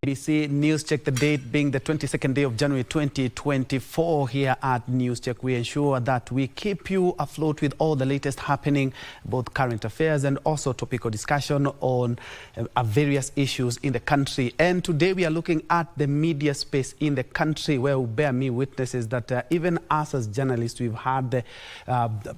KBC News Check, the date being the 22nd day of January 2024. Here at News Check, we ensure that we keep you afloat with all the latest happening, both current affairs and also topical discussion on various issues in the country. And today we are looking at the media space in the country, where will bear me witnesses that even us as journalists, we've had the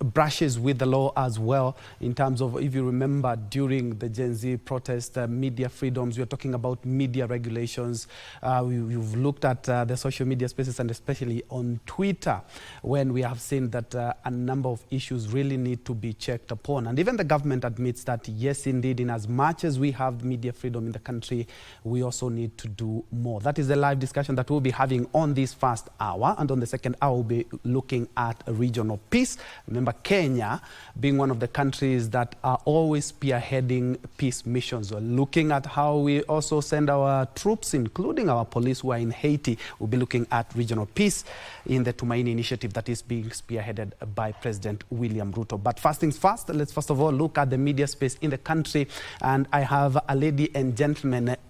brushes with the law as well, in terms of, if you remember, during the Gen Z protest, media freedoms, we are talking about media regulations. We've looked at the social media spaces, and especially on Twitter, when we have seen that a number of issues really need to be checked upon. And even the government admits that, yes, indeed, in as much as we have media freedom in the country, we also need to do more. That is the live discussion that we'll be having on this first hour. And on the second hour, we'll be looking at regional peace. Remember, Kenya being one of the countries that are always spearheading peace missions. We're looking at how we also send our troops, including our police who are in Haiti. We'll be looking at regional peace in the Tumaini initiative that is being spearheaded by President William Ruto. But first things first, let's first of all look at the media space in the country. And I have a lady and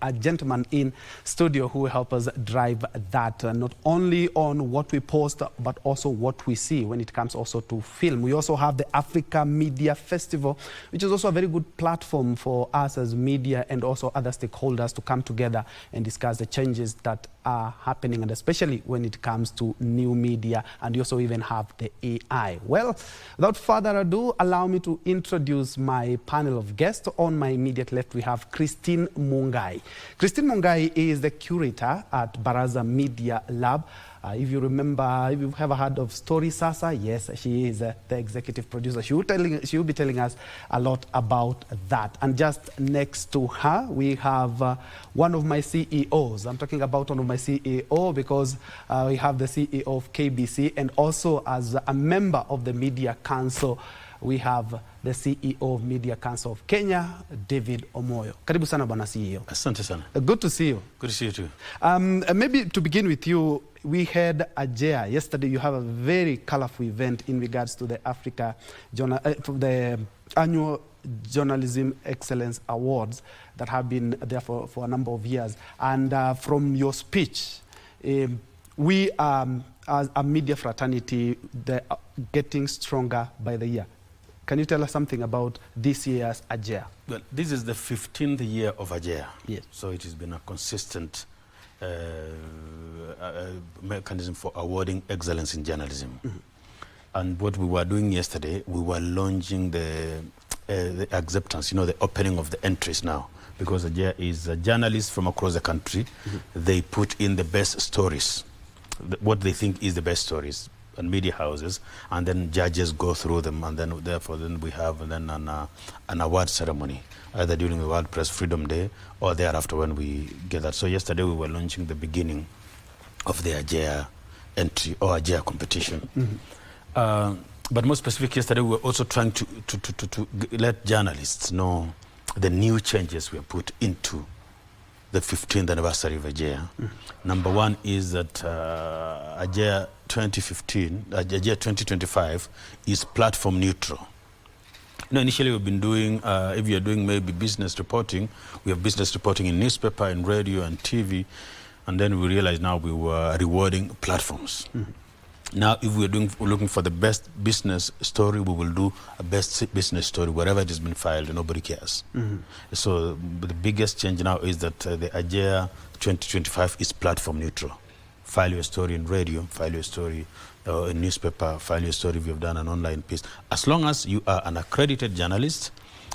a gentleman in studio who will help us drive that, not only on what we post, but also what we see when it comes also to film. We also have the Africa Media Festival, which is also a very good platform for us as media and also other stakeholders to come together and discuss the changes that are happening, and especially when it comes to new media. And you also even have the AI. Well, without further ado, allow me to introduce my panel of guests. On my immediate left, we have Christine Mungai. Christine Mungai is the curator at Baraza Media Lab. If you remember, if you've ever heard of Story Sasa, yes, she is the executive producer. She will be telling us a lot about that. And just next to her, we have one of my CEOs. I'm talking about one of my CEO because we have the CEO of KBC, and also as a member of the Media Council, we have the CEO of Media Council of Kenya, David Omoyo. Karibu sana bwana CEO. Asante sana. Good to see you. Good to see you too. Maybe to begin with you, we had AJEA. Yesterday you have a very colorful event in regards to the the annual Journalism Excellence Awards that have been there for a number of years. And from your speech, we as a media fraternity, they're getting stronger by the year. Can you tell us something about this year's AJEA? Well, this is the 15th year of AJEA. Yes. So it has been a consistent mechanism for awarding excellence in journalism. Mm-hmm. And what we were doing yesterday, we were launching the acceptance, the opening of the entries now. Because AJEA is journalists from across the country. Mm-hmm. They put in the best stories, what they think is the best stories, and media houses, and then judges go through them, and then therefore we have an award ceremony, either during the World Press Freedom Day or thereafter when we get that. So yesterday we were launching the beginning of the AJEA entry or AJEA competition. Mm-hmm. But more specific, yesterday we were also trying to let journalists know the new changes we have put into the 15th anniversary of AJEA. Mm. Number one is that AJEA 2015, AJEA 2025 is platform neutral. Initially we've been doing, if you're doing maybe business reporting, we have business reporting in newspaper, in radio and TV, and then we realized now we were rewarding platforms. Mm. Now, if we're looking for the best business story, we will do a best business story wherever it has been filed, and nobody cares. Mm-hmm. So the biggest change now is that the AJEA 2025 is platform neutral. File your story in radio, file your story in newspaper, file your story if you've done an online piece. As long as you are an accredited journalist,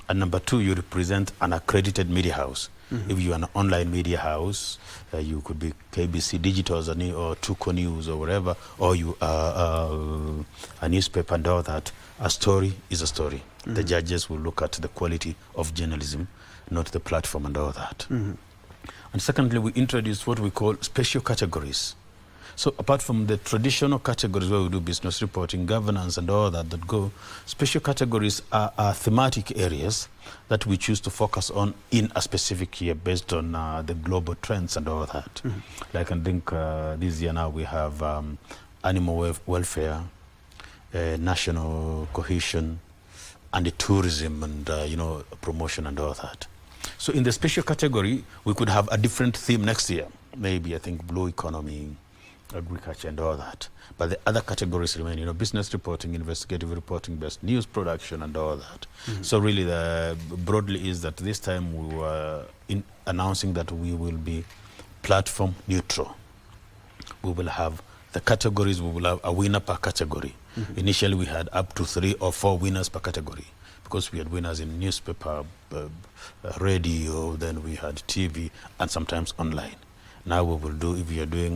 and number two, you represent an accredited media house. Mm-hmm. If you're an online media house, you could be KBC Digital or Tuko News or whatever, or you are a newspaper and all that, a story is a story. Mm-hmm. The judges will look at the quality of journalism, not the platform and all that. Mm-hmm. And secondly, we introduced what we call special categories. So apart from the traditional categories where we do business reporting, governance and all that go, special categories are thematic areas that we choose to focus on in a specific year based on the global trends and all that. Mm-hmm. Like I think this year now we have animal welfare, national cohesion, and the tourism and promotion and all that. So in the special category, we could have a different theme next year. Maybe, I think, blue economy, agriculture and all that. But the other categories remain, you know, business reporting, investigative reporting, best news production and all that. So really broadly is that this time we were announcing that we will be platform neutral. We will have the categories, we will have a winner per category. Initially we had up to 3 or 4 winners per category, because we had winners in newspaper, radio, then we had TV, and sometimes online. Now we will do, if we are doing,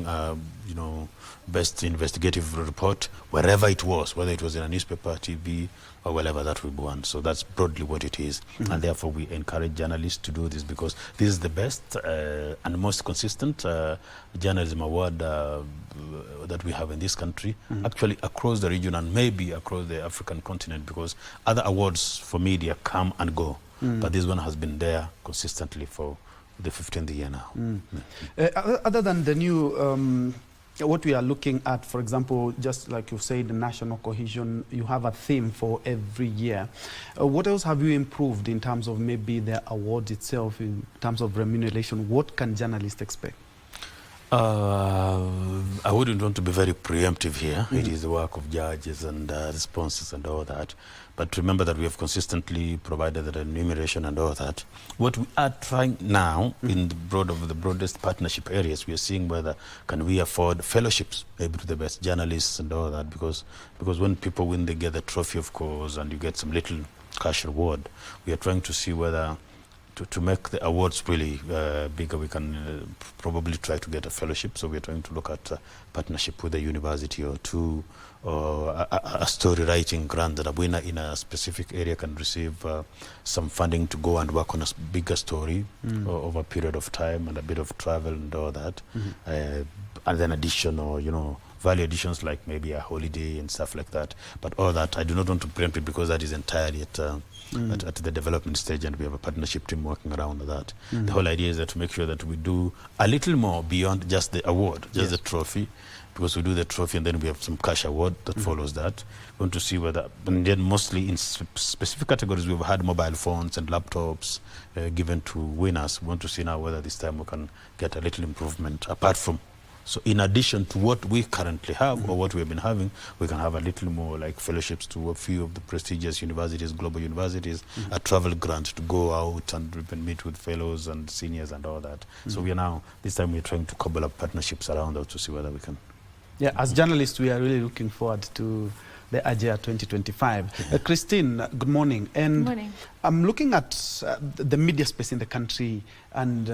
you know, best investigative report, wherever it was, whether it was in a newspaper, TV, or wherever, that will be one. So that's broadly what it is. And therefore we encourage journalists to do this, because this is the best and most consistent journalism award that we have in this country, actually across the region and maybe across the African continent, because other awards for media come and go. But this one has been there consistently for the 15th year now. Other than the new, what we are looking at, for example, just like you said, the national cohesion, you have a theme for every year. What else have you improved in terms of maybe the award itself, in terms of remuneration? What can journalists expect? I wouldn't want to be very preemptive here. It is the work of judges and responses and all that. But remember that we have consistently provided the remuneration and all that. What we are trying now in the broadest partnership areas, we are seeing whether can we afford fellowships, maybe to the best journalists and all that, because when people win, they get the trophy, of course, and you get some little cash reward. We are trying to see whether to make the awards really bigger, we can probably try to get a fellowship. So we're trying to look at partnership with a university or two, or a story writing grant that a winner in a specific area can receive some funding to go and work on a bigger story over a period of time, and a bit of travel and all that. And then additional, you know, value additions like maybe a holiday and stuff like that. But all that, I do not want to preempt it, because that is entirely at the development stage, and we have a partnership team working around that. The whole idea is that to make sure that we do a little more beyond just the award, just the trophy, because we do the trophy and then we have some cash award that follows that. We want to see whether, and then mostly in specific categories, we've had mobile phones and laptops given to winners. We want to see now whether this time we can get a little improvement apart from. So in addition to what we currently have or what we have been having, we can have a little more like fellowships to a few of the prestigious universities, global universities, a travel grant to go out and meet with fellows and seniors and all that. So we are now, this time we're trying to cobble up partnerships around that to see whether we can. Yeah, as journalists, we are really looking forward to the AJEA 2025. Christine, good morning. And good morning. I'm looking at the media space in the country, and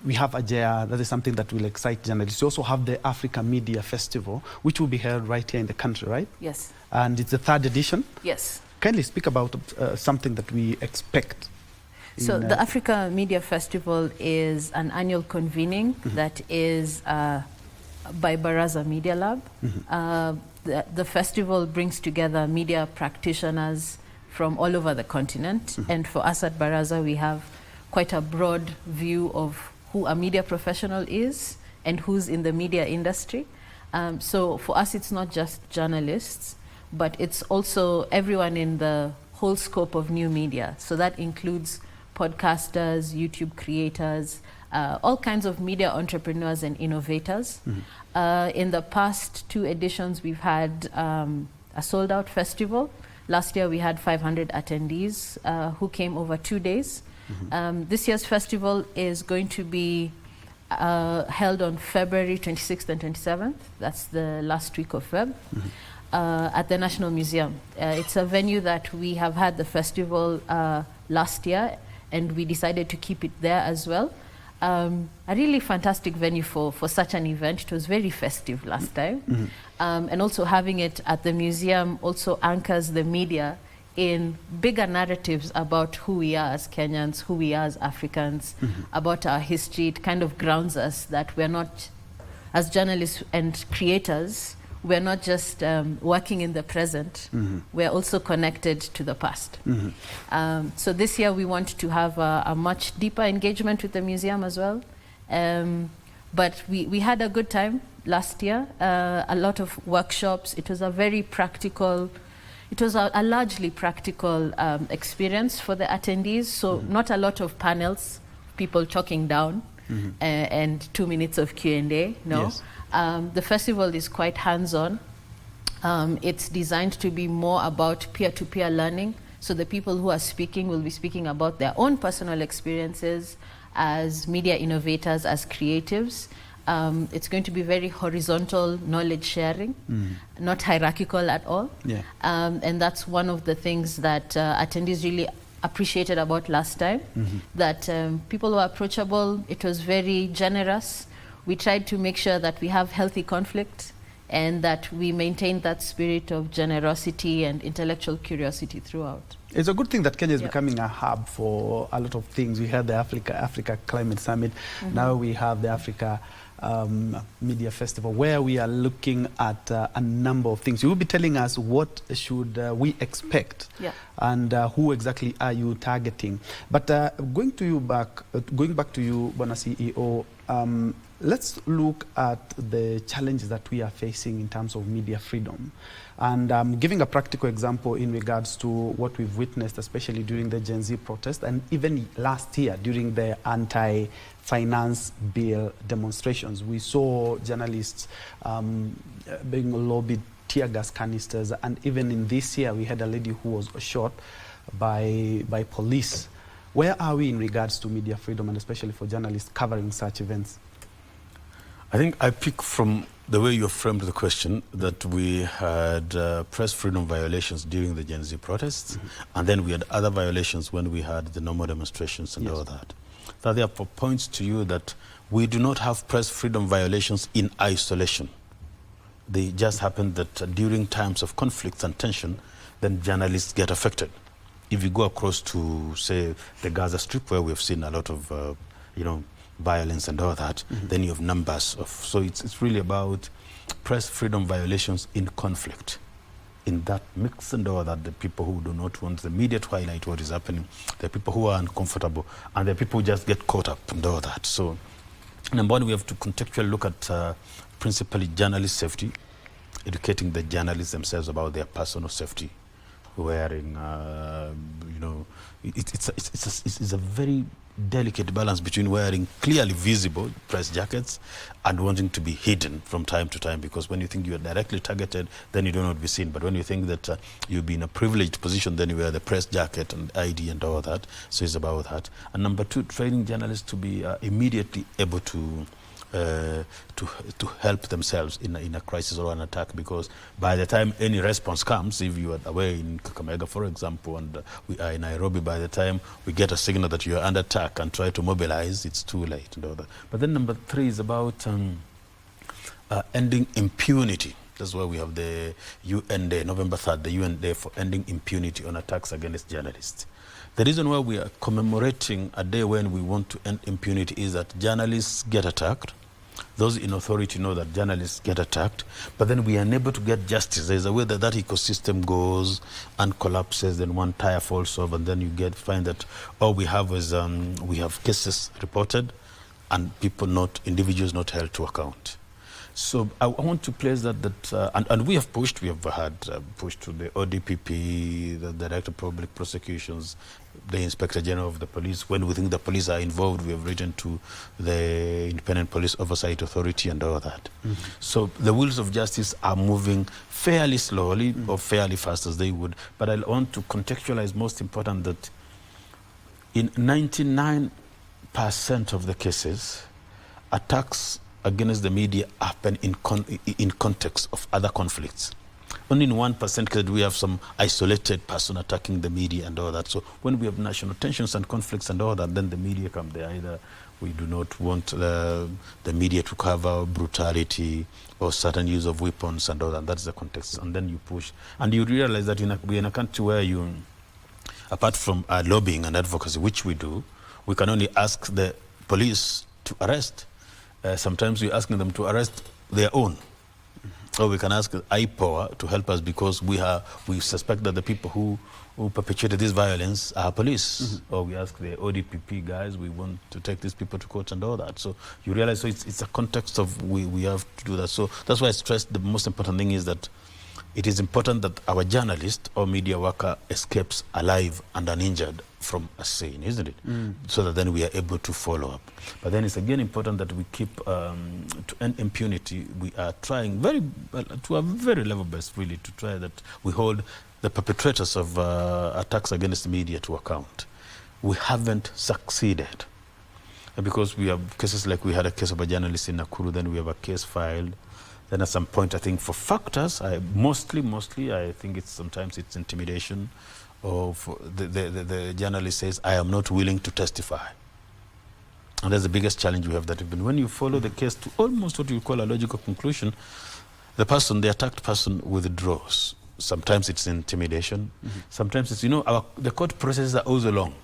we have AJEA. That is something that will excite journalists. We also have the Africa Media Festival, which will be held right here in the country, right? Yes. And it's the 3rd edition. Yes. Kindly speak about something that we expect. So the Africa Media Festival is an annual convening that is by Baraza Media Lab. The festival brings together media practitioners from all over the continent. And for us at Baraza, we have quite a broad view of who a media professional is and who's in the media industry. So for us, it's not just journalists, but it's also everyone in the whole scope of new media. So that includes podcasters, YouTube creators, all kinds of media entrepreneurs and innovators. In the past 2 editions, we've had a sold-out festival. Last year, we had 500 attendees who came over 2 days. This year's festival is going to be held on February 26th and 27th. That's the last week of Feb. At the National Museum. It's a venue that we have had the festival last year, and we decided to keep it there as well. A really fantastic venue for such an event. It was very festive last time. And also having it at the museum also anchors the media in bigger narratives about who we are as Kenyans, who we are as Africans, about our history. It kind of grounds us that we're not, as journalists and creators, we're not just working in the present, we're also connected to the past. So this year we want to have a much deeper engagement with the museum as well. But we had a good time last year, a lot of workshops. It was a very practical, it was a largely practical experience for the attendees, so not a lot of panels people talking down and 2 minutes of Q&A. No, Yes. The festival is quite hands-on. It's designed to be more about peer-to-peer learning. So the people who are speaking will be speaking about their own personal experiences as media innovators, as creatives. It's going to be very horizontal knowledge sharing, not hierarchical at all. Yeah. And that's one of the things that attendees really appreciated about last time, that people were approachable. It was very generous. We tried to make sure that we have healthy conflict and that we maintain that spirit of generosity and intellectual curiosity throughout. It's a good thing that Kenya is becoming a hub for a lot of things. We had the Africa Climate Summit. Now we have the Africa Media Festival, where we are looking at a number of things. You will be telling us what should we expect, and who exactly are you targeting. But going back to you, Bwana CEO, let's look at the challenges that we are facing in terms of media freedom. And giving a practical example in regards to what we've witnessed, especially during the Gen Z protest, and even last year during the anti-finance bill demonstrations, we saw journalists being lobbied, tear gas canisters, and even in this year we had a lady who was shot by police. Where are we in regards to media freedom, and especially for journalists covering such events? I think I pick from the way you framed the question that we had press freedom violations during the Gen Z protests, and then we had other violations when we had the normal demonstrations and all that. So therefore points to you that we do not have press freedom violations in isolation. They just happen that during times of conflict and tension, then journalists get affected. If you go across to, say, the Gaza Strip, where we've seen a lot of, violence and all that, then you have numbers of, so it's really about press freedom violations in conflict. In that mix and all that, the people who do not want the media to highlight what is happening, the people who are uncomfortable, and the people who just get caught up and all that. So, number one, we have to contextually look at principally journalist safety, educating the journalists themselves about their personal safety, wearing, it's a very delicate balance between wearing clearly visible press jackets and wanting to be hidden from time to time, because when you think you are directly targeted, then you don't want to be seen. But when you think that you'll be in a privileged position, then you wear the press jacket and ID and all that. So it's about that. And number two, training journalists to be immediately able to help themselves in a crisis or an attack, because by the time any response comes, if you are away in Kakamega, for example, and we are in Nairobi, by the time we get a signal that you are under attack and try to mobilize, it's too late and all that. But then number three is about ending impunity. That's why we have the UN Day, November 3rd, the UN Day for ending impunity on attacks against journalists. The reason why we are commemorating a day when we want to end impunity is that journalists get attacked. Those in authority know that journalists get attacked, but then we are unable to get justice. There's a way that that ecosystem goes and collapses, then one tire falls off, and then you find that all we have is we have cases reported and individuals not held to account. So I want to place that and we have had pushed to the ODPP, the Director of Public Prosecutions, the Inspector General of the Police. When we think the police are involved, we have written to the Independent Police Oversight Authority and all that. So the wheels of justice are moving fairly slowly or fairly fast as they would. But I want to contextualize, most important, that in 99% of the cases, attacks against the media happen in context of other conflicts. Only in 1% case do we have some isolated person attacking the media and all that. So when we have national tensions and conflicts and all that, then the media come there. Either we do not want the media to cover brutality or certain use of weapons and all that. That's the context. And then you push. And you realize that we're in a country where apart from lobbying and advocacy, which we do, we can only ask the police to arrest. Sometimes we're asking them to arrest their own. Or we can ask IPOA to help us because we suspect that the people who perpetrated this violence are police. Or we ask the ODPP guys, we want to take these people to court and all that. So you realize, so it's a context of we have to do that. So that's why I stress the most important thing is that it is important that our journalist or media worker escapes alive and uninjured from a scene, isn't it? So that then we are able to follow up. But then it's again important that we keep, to end impunity, we are trying to a very level best really to try that we hold the perpetrators of attacks against the media to account. We haven't succeeded. Because we have cases like we had a case of a journalist in Nakuru, then we have a case filed. Then at some point, I think for factors, mostly, I think sometimes it's intimidation, or for the journalist says, I am not willing to testify. And that's the biggest challenge we have, that even when you follow the case to almost what you call a logical conclusion, the attacked person withdraws. Sometimes it's intimidation. Sometimes it's, the court processes are also long.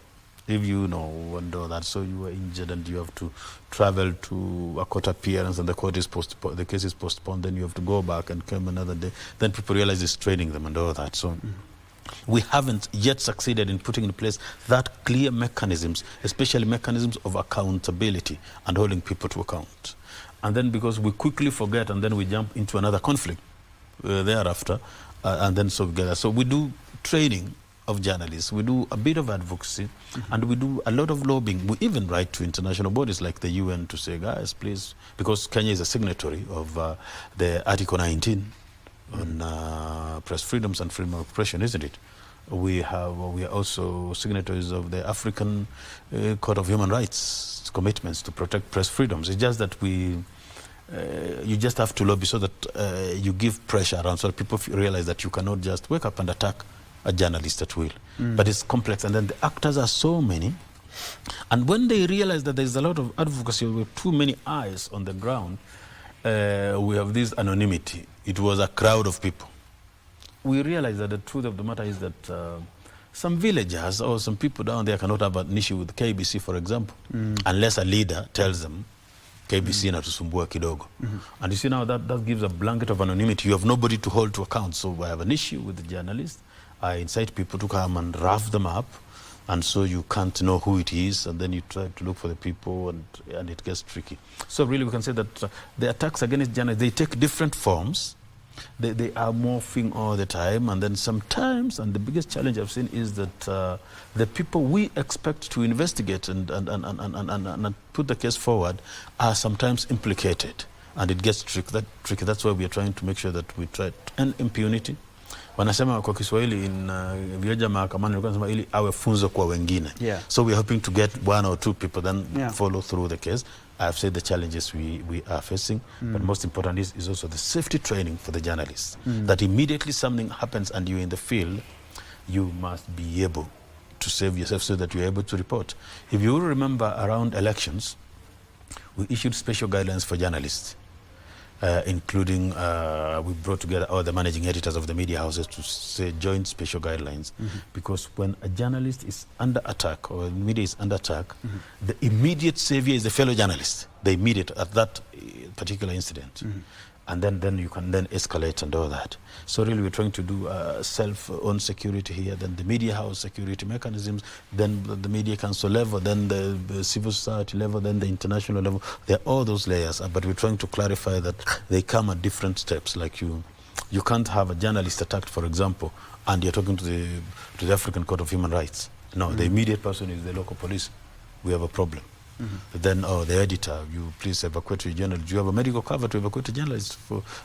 If you know that, so you were injured and you have to travel to a court appearance and the case is postponed, then you have to go back and come another day. Then people realize it's training them and all that. So we haven't yet succeeded in putting in place that clear mechanisms, especially mechanisms of accountability and holding people to account. And then because we quickly forget and then we jump into another conflict thereafter, and then so together. So we do training of journalists, we do a bit of advocacy, and we do a lot of lobbying. We even write to international bodies like the UN to say, guys, please, because Kenya is a signatory of the Article 19 on press freedoms and freedom of expression, isn't it? We are also signatories of the African Court of Human Rights commitments to protect press freedoms. It's just that you just have to lobby so that you give pressure around, so that people realize that you cannot just wake up and attack a journalist at will. But it's complex, and then the actors are so many. And when they realize that there's a lot of advocacy with too many eyes on the ground, we have this anonymity. It was a crowd of people. We realize that the truth of the matter is that some villagers or some people down there cannot have an issue with KBC, for example, unless a leader tells them, KBC inatusumbua kidogo. And you see now that gives a blanket of anonymity. You have nobody to hold to account. So I have an issue with the journalist. I incite people to come and rough them up, and so you can't know who it is, and then you try to look for the people, and it gets tricky. So really we can say that the attacks against journalists, they take different forms. They are morphing all the time, and then sometimes, and the biggest challenge I've seen is that the people we expect to investigate and put the case forward are sometimes implicated, and it gets tricky. That's why we are trying to make sure that we try to end impunity. Wanasema kwa Kiswahili vioja mahakamani walikuwa wanasema ili awe funzo kwa wengine. So we are hoping to get one or two people then follow through the case. I've said the challenges we are facing, but most important is also the safety training for the journalists. That immediately something happens and you're in the field, you must be able to save yourself so that you're able to report. If you remember around elections, we issued special guidelines for journalists. Including we brought together all the managing editors of the media houses to say joint special guidelines, because when a journalist is under attack or media is under attack, the immediate savior is the fellow journalist, the immediate at that particular incident. And then you can then escalate and all that. So really we're trying to do self-owned security here, then the media house security mechanisms, then the media council level, then the civil society level, then the international level. There are all those layers, but we're trying to clarify that they come at different steps. Like you can't have a journalist attacked, for example, and you're talking to the African Court of Human Rights. No, the immediate person is the local police. We have a problem. Then, the editor, you please evacuate your journalist. You have a medical cover to evacuate a journalist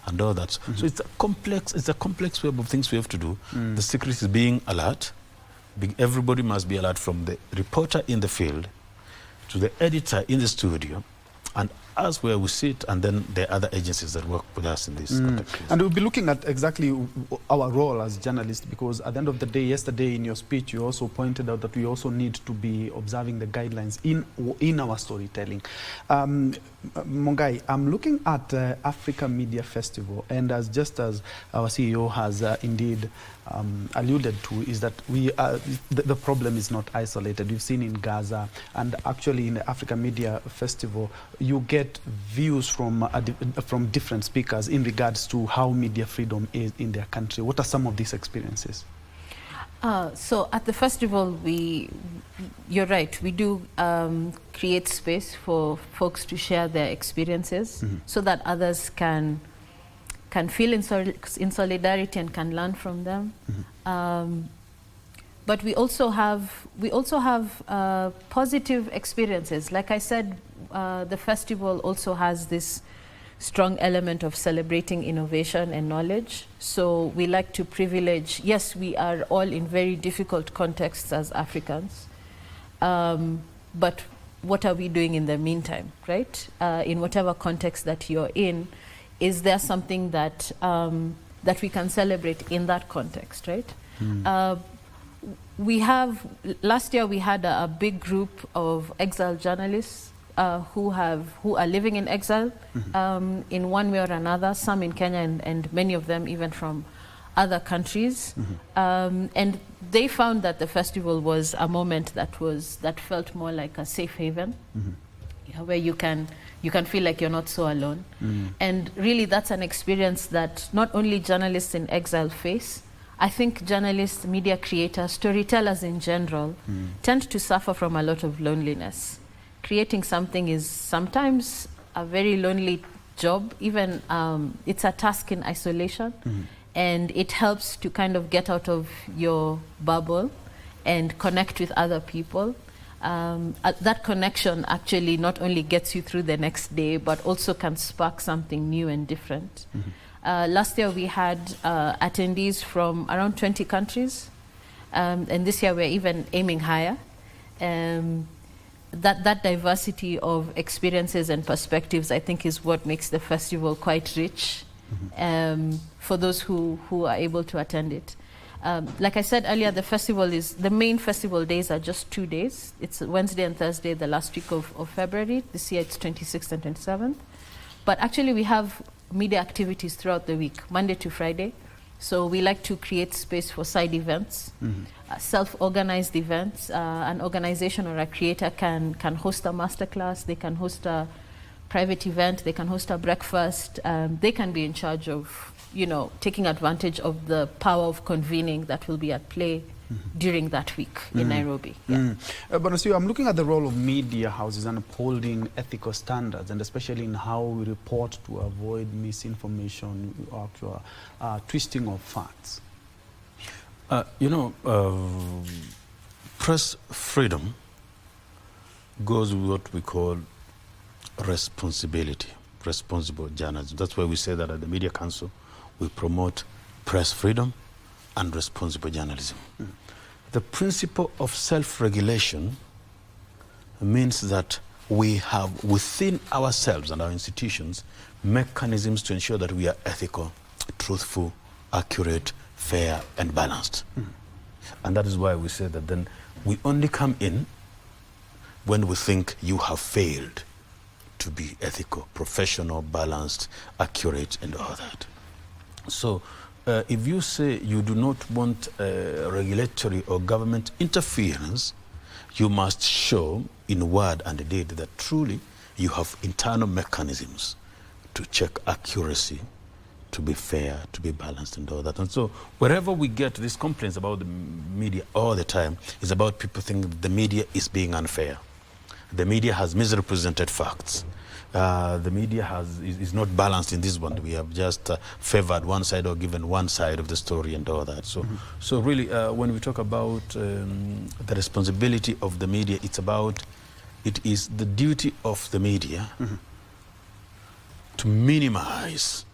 and all that. So it's a complex web of things we have to do. The secret is being alert. Everybody must be alert, from the reporter in the field to the editor in the studio, and us where we sit, and then the other agencies that work with us in this context. And we'll be looking at exactly our role as journalists, because at the end of the day, yesterday in your speech, you also pointed out that we also need to be observing the guidelines in our storytelling. Mongai, I'm looking at Africa Media Festival, and just as our CEO has indeed alluded to, is that the problem is not isolated. We've seen in Gaza, and actually in the Africa Media Festival, you get views from different speakers in regards to how media freedom is in their country. What are some of these experiences? So at the festival, you're right, we do create space for folks to share their experiences, so that others can can feel in solidarity and can learn from them. But we also have positive experiences. Like I said, the festival also has this strong element of celebrating innovation and knowledge. So we like to privilege, yes, we are all in very difficult contexts as Africans, but what are we doing in the meantime, right? In whatever context that you're in, is there something that, that we can celebrate in that context, right? Last year we had a big group of exiled journalists who are living in exile in one way or another, some in Kenya and many of them even from other countries. And they found that the festival was a moment that felt more like a safe haven, where you can feel like you're not so alone. And really that's an experience that not only journalists in exile face. I think journalists, media creators, storytellers in general tend to suffer from a lot of loneliness. Creating something is sometimes a very lonely job, even it's a task in isolation, and it helps to kind of get out of your bubble and connect with other people. That connection actually not only gets you through the next day, but also can spark something new and different. Last year we had attendees from around 20 countries, and this year we're even aiming higher. That diversity of experiences and perspectives, I think, is what makes the festival quite rich for those who are able to attend it. Like I said earlier, the main festival days are just 2 days. It's Wednesday and Thursday, the last week of February. This year it's 26th and 27th. But actually we have media activities throughout the week, Monday to Friday. So we like to create space for side events, self-organized events. An organization or a creator can host a masterclass, they can host a private event, they can host a breakfast. They can be in charge of, taking advantage of the power of convening that will be at play during that week in Nairobi. But I'm looking at the role of media houses in upholding ethical standards, and especially in how we report to avoid misinformation or twisting of facts. Press freedom goes with what we call responsibility, responsible journalism. That's why we say that at the Media Council, we promote press freedom and responsible journalism. The principle of self-regulation means that we have within ourselves and our institutions mechanisms to ensure that we are ethical, truthful, accurate, fair, and balanced. And that is why we say that then we only come in when we think you have failed to be ethical, professional, balanced, accurate, and all that. So if you say you do not want regulatory or government interference, you must show in word and deed that truly you have internal mechanisms to check accuracy, to be fair, to be balanced, and all that. And so wherever we get these complaints about the media all the time, it's about people thinking the media is being unfair. The media has misrepresented facts. The media is not balanced in this one. We have just favored one side or given one side of the story and all that. So, so really, when we talk about the responsibility of the media, it is the duty of the media to minimize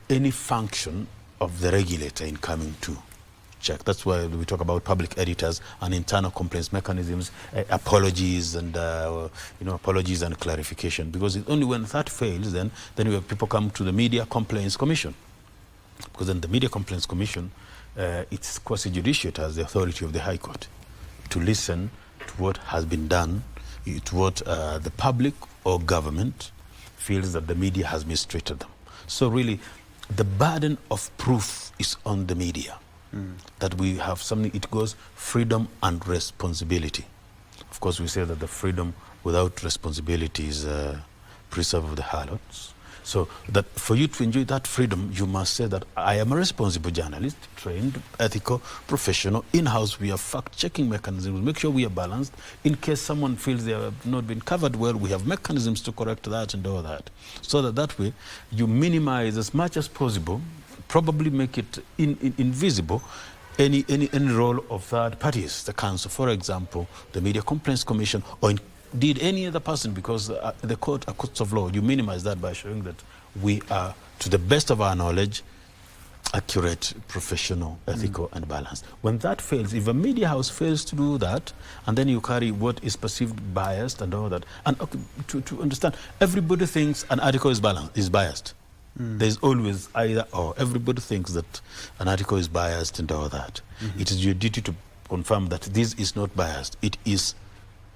any function of the regulator in coming to check. That's why we talk about public editors and internal complaints mechanisms, apologies and apologies and clarification. Because it's only when that fails, then we have people come to the Media Complaints Commission. Because then the Media Complaints Commission, it's quasi-judiciate as the authority of the High Court to listen to what has been done, to what the public or government feels that the media has mistreated them. So really, the burden of proof is on the media. That we have something, it goes freedom and responsibility. Of course, we say that the freedom without responsibility is preserve of the harlots. So that for you to enjoy that freedom, you must say that I am a responsible journalist, trained, ethical, professional. In-house, we have fact-checking mechanisms. Make sure we are balanced. In case someone feels they have not been covered well, we have mechanisms to correct that and all that. So that way, you minimize as much as possible, probably make it invisible, any role of third parties, the council, for example, the Media Complaints Commission, or indeed any other person, because the courts of law, you minimize that by showing that we are, to the best of our knowledge, accurate, professional, ethical, and balanced. When that fails, if a media house fails to do that, and then you carry what is perceived biased and all that, and to understand, everybody thinks an article is biased. There's always either or. Everybody thinks that an article is biased and all that. It is your duty to confirm that this is not biased. It is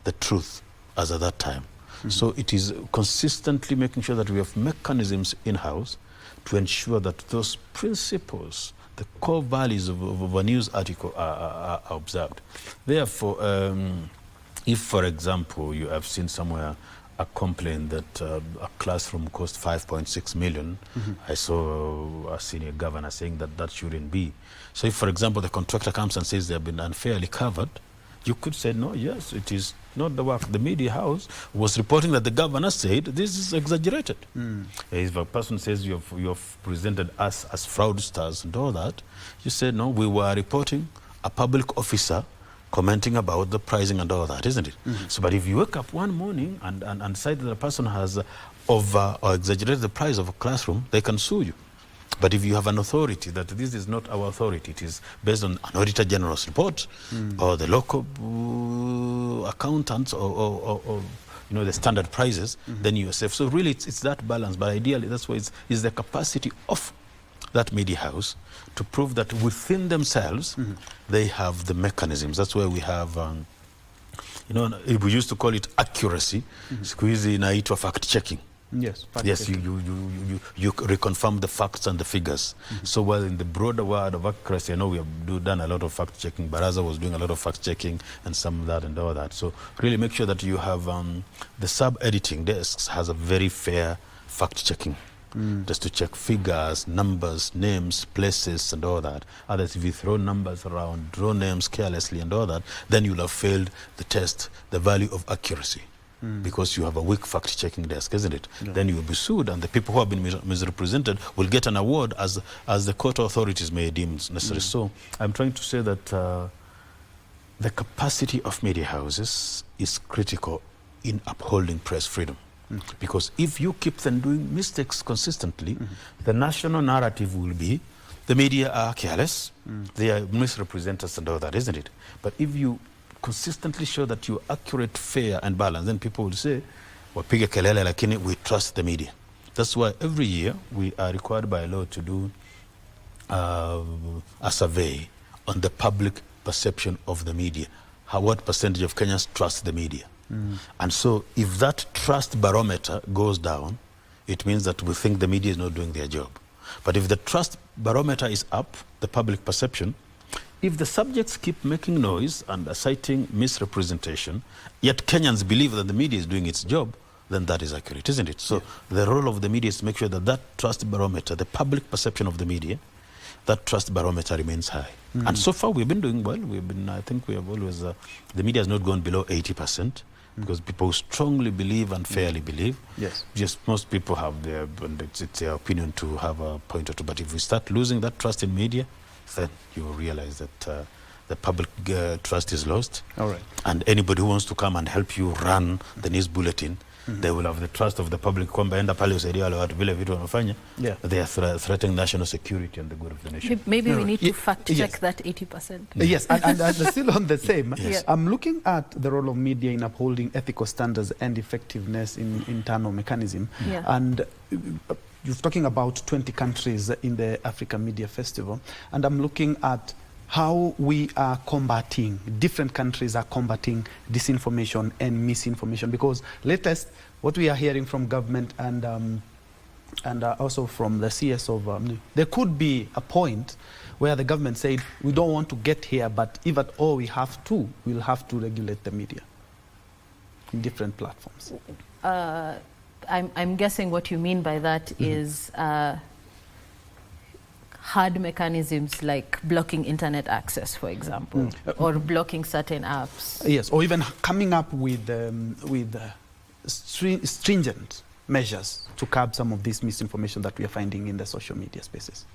the truth as at that time. So it is consistently making sure that we have mechanisms in-house to ensure that those principles, the core values of a news article are observed. Therefore, if, for example, you have seen somewhere a complaint that a classroom cost 5.6 million. I saw a senior governor saying that that shouldn't be. So if, for example, the contractor comes and says they have been unfairly covered, you could say, no, yes, it is not the work. The media house was reporting that the governor said this is exaggerated. If a person says you have presented us as fraudsters and all that, you say, no, we were reporting a public officer commenting about the pricing and all that, isn't it? So, but if you wake up one morning and say that the person has over or exaggerated the price of a classroom, they can sue you. But if you have an authority that this is not our authority, it is based on an Auditor General's report or the local accountants or you know, the standard prices, then you are safe. So really it's that balance, but ideally that's why it's the capacity of that media house to prove that within themselves they have the mechanisms. That's why we have you know, we used to call it accuracy. Siku hizi inaitwa fact checking. Yes, yes, you reconfirm the facts and the figures. So while in the broader world of accuracy, I know we have done a lot of fact checking. Baraza was doing a lot of fact checking and some of that and all that. So really make sure that you have the sub-editing desks has a very fair fact checking. Just to check figures, numbers, names, places and all that. Others, if you throw numbers around, draw names carelessly and all that, then you'll have failed the test, the value of accuracy. Because you have a weak fact-checking desk, isn't it? Yeah. Then you will be sued, and the people who have been misrepresented will get an award as the court authorities may deem necessary. So I'm trying to say that the capacity of media houses is critical in upholding press freedom. Because if you keep them doing mistakes consistently, the national narrative will be the media are careless, they are misrepresenters and all that, isn't it? But if you consistently show that you're accurate, fair, and balanced, then people will say, "Wapige kelele, lakini we trust the media." That's why every year we are required by law to do a survey on the public perception of the media. What percentage of Kenyans trust the media? And so if that trust barometer goes down, it means that we think the media is not doing their job. But if the trust barometer is up, the public perception, if the subjects keep making noise and citing misrepresentation, yet Kenyans believe that the media is doing its job, then that is accurate, isn't it? So the role of the media is to make sure that that trust barometer, the public perception of the media, that trust barometer remains high. And so far we've been doing well. I think we have always, the media has not gone below 80%. Because people strongly believe and fairly believe. Yes. Just most people have it's their opinion to have a point or two. But if we start losing that trust in media, then you will realize that the public trust is lost. All right. And anybody who wants to come and help you run the news bulletin, they will have the trust of the public. They are threatening national security and the good of the nation. Maybe we need to fact check that 80%. Yes, and still on the same. Yes. I'm looking at the role of media in upholding ethical standards and effectiveness in internal mechanism. And you're talking about 20 countries in the African Media Festival, and I'm looking at how we are combating, different countries are combating disinformation and misinformation, because latest, what we are hearing from government and also from the CS of, there could be a point where the government said, we don't want to get here, but if at all we have to, we'll have to regulate the media in different platforms. I'm guessing what you mean by that is hard mechanisms like blocking internet access, for example, or blocking certain apps. Yes, or even coming up with stringent measures to curb some of this misinformation that we are finding in the social media spaces.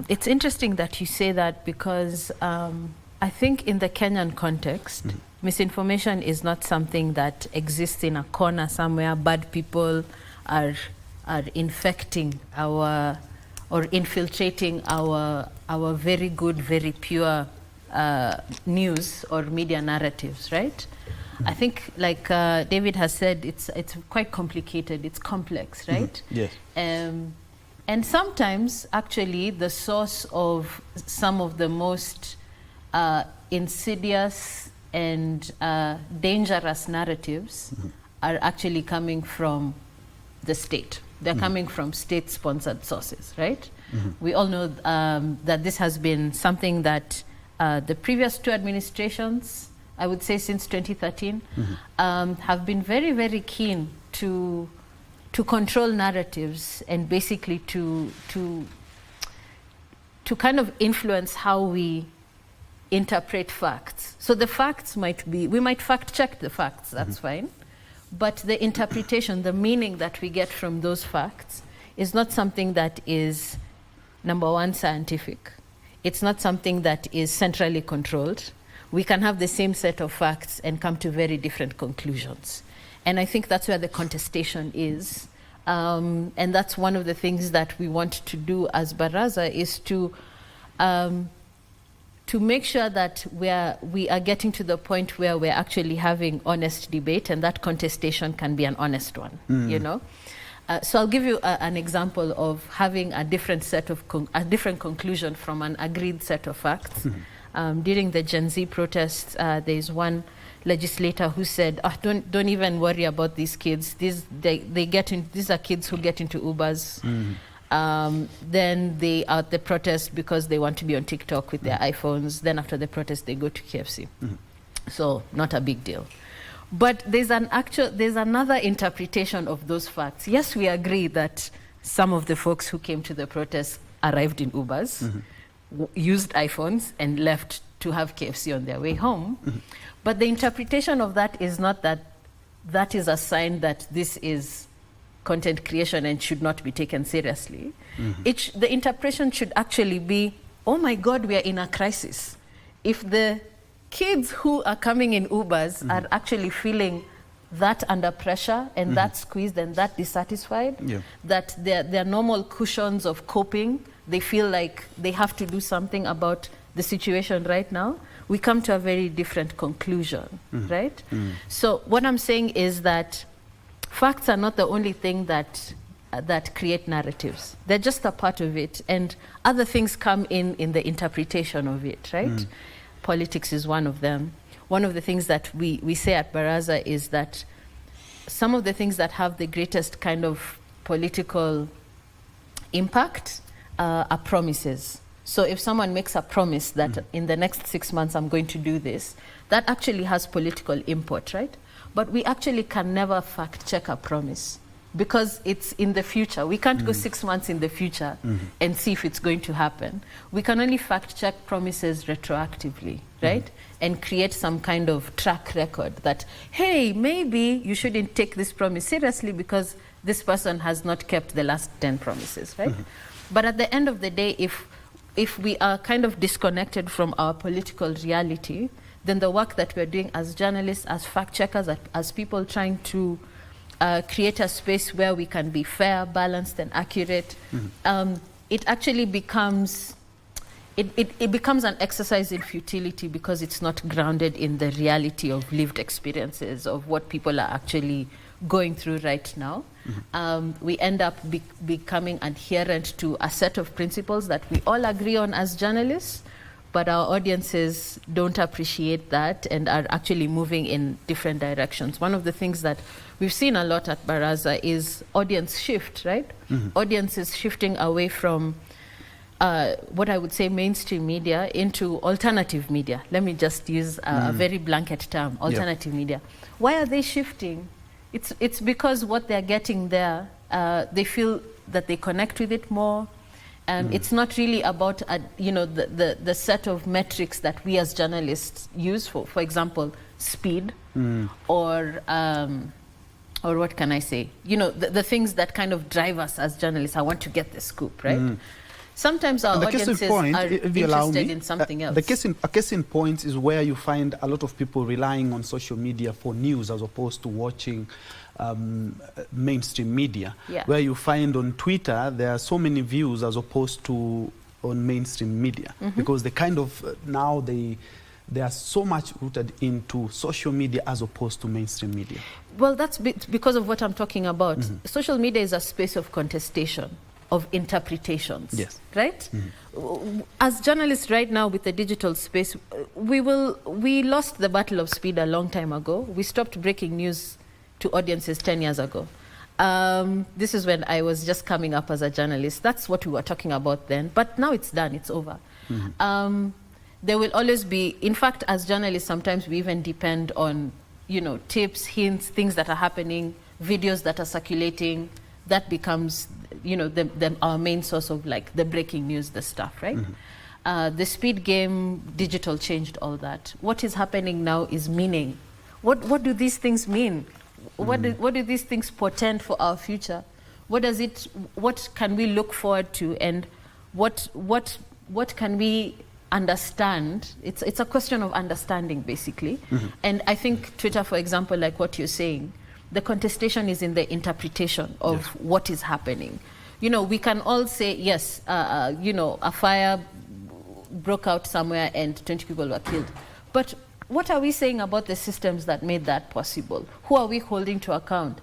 It's interesting that you say that because I think in the Kenyan context, misinformation is not something that exists in a corner somewhere. Bad people are infecting our or infiltrating our very good, very pure news or media narratives, right? I think, like David has said, it's quite complicated. It's complex, right? Yes. And sometimes, actually, the source of some of the most insidious and dangerous narratives are actually coming from the state. They're coming from state-sponsored sources, right? We all know that this has been something that the previous two administrations, I would say since 2013, have been very, very keen to control narratives and basically to kind of influence how we interpret facts. So the facts might be, we might fact check the facts, that's fine. But the interpretation, the meaning that we get from those facts is not something that is, number one, scientific. It's not something that is centrally controlled. We can have the same set of facts and come to very different conclusions. And I think that's where the contestation is. And that's one of the things that we want to do as Baraza is to make sure that we are getting to the point where we're actually having honest debate, and that contestation can be an honest one, you know? So I'll give you an example of having a different set of a different conclusion from an agreed set of facts. During the Gen Z protests, there's one legislator who said, don't even worry about these kids. These are kids who get into Ubers. Then they are at the protest because they want to be on TikTok with their iPhones. Then after the protest, they go to KFC. So not a big deal. But there's another interpretation of those facts. Yes, we agree that some of the folks who came to the protest arrived in Ubers, used iPhones, and left to have KFC on their way home. But the interpretation of that is not that that is a sign that this is content creation and should not be taken seriously. The interpretation should actually be, oh my God, we are in a crisis. If the kids who are coming in Ubers are actually feeling that under pressure and that squeezed and that dissatisfied, that their normal cushions of coping, they feel like they have to do something about the situation right now, we come to a very different conclusion, right? So what I'm saying is that facts are not the only thing that create narratives. They're just a part of it, and other things come in the interpretation of it, right? Politics is one of them. One of the things that we say at Baraza is that some of the things that have the greatest kind of political impact are promises. So if someone makes a promise that in the next 6 months I'm going to do this, that actually has political import, right? But we actually can never fact check a promise because it's in the future. We can't go 6 months in the future and see if it's going to happen. We can only fact check promises retroactively, right? And create some kind of track record that, hey, maybe you shouldn't take this promise seriously because this person has not kept the last 10 promises, right? But at the end of the day, if we are kind of disconnected from our political reality, then the work that we're doing as journalists, as fact checkers, as people trying to create a space where we can be fair, balanced, and accurate, it actually becomes an exercise in futility because it's not grounded in the reality of lived experiences of what people are actually going through right now. We end up becoming adherent to a set of principles that we all agree on as journalists, but our audiences don't appreciate that and are actually moving in different directions. One of the things that we've seen a lot at Baraza is audience shift, right? Audiences shifting away from what I would say mainstream media into alternative media. Let me just use a very blanket term, alternative media. Why are they shifting? It's because what they're getting there, they feel that they connect with it more. It's not really about the set of metrics that we as journalists use for example, speed, or what can I say? The things that kind of drive us as journalists. I want to get the scoop, right? Sometimes our audiences are interested in something else. A case in point is where you find a lot of people relying on social media for news as opposed to watching mainstream media. Yeah. Where you find on Twitter there are so many views as opposed to on mainstream media, because they kind of now they are so much rooted into social media as opposed to mainstream media. Well, that's because of what I'm talking about. Social media is a space of contestation, of interpretations. Yes. Right? As journalists right now with the digital space, we lost the battle of speed a long time ago. We stopped breaking news to audiences 10 years ago. This is when I was just coming up as a journalist. That's what we were talking about then. But now it's done, it's over. There will always be, in fact, as journalists, sometimes we even depend on, tips, hints, things that are happening, videos that are circulating. That becomes, our main source of the breaking news, the stuff, right? The speed game, digital changed all that. What is happening now is meaning. What do these things mean? What do these things portend for our future? What can we look forward to, and what can we understand? It's a question of understanding, basically. And I think Twitter, for example, like what you're saying, the contestation is in the interpretation of what is happening. We can all say, yes, a fire broke out somewhere and 20 people were killed. But what are we saying about the systems that made that possible? Who are we holding to account?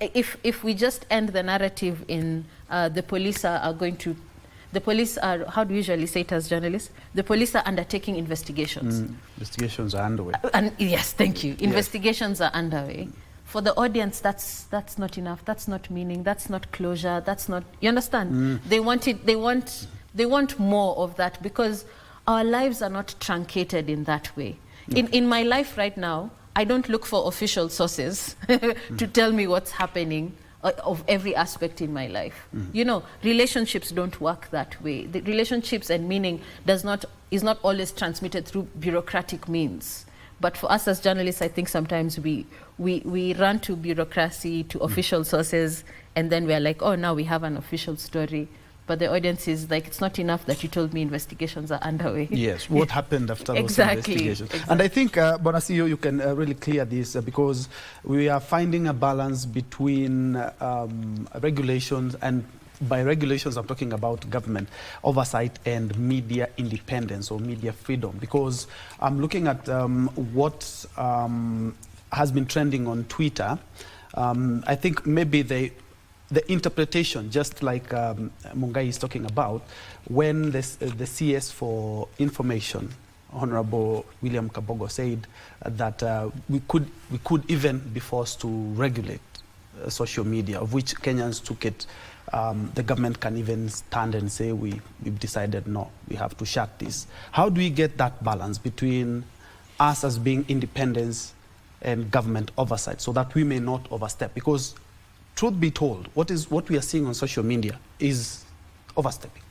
If we just end the narrative in the police are, how do you usually say it as journalists? The police are undertaking investigations. Investigations are underway. And yes, thank you. Investigations are underway. For the audience, that's not enough. That's not meaning. That's not closure. That's not. You understand? They want it. They want more of that, because our lives are not truncated in that way. In my life right now, I don't look for official sources to tell me what's happening of every aspect in my life. Relationships don't work that way. The relationships and meaning is not always transmitted through bureaucratic means. But for us as journalists, I think sometimes we run to bureaucracy, to official sources, and then we're like, oh, now we have an official story. But the audience is like, it's not enough that you told me investigations are underway. Yes, what happened after those investigations? Exactly. And I think, Bonasio, you can really clear this because we are finding a balance between regulations, and by regulations I'm talking about government oversight and media independence or media freedom, because I'm looking at what has been trending on Twitter. I think maybe the interpretation, just like Mungai is talking about, when the CS for Information, Honorable William Kabogo, said that we could even be forced to regulate social media, of which Kenyans took it. The government can even stand and say, we've decided, no, we have to shut this. How do we get that balance between us as being independence and government oversight so that we may not overstep? Because truth be told, what we are seeing on social media is overstepping.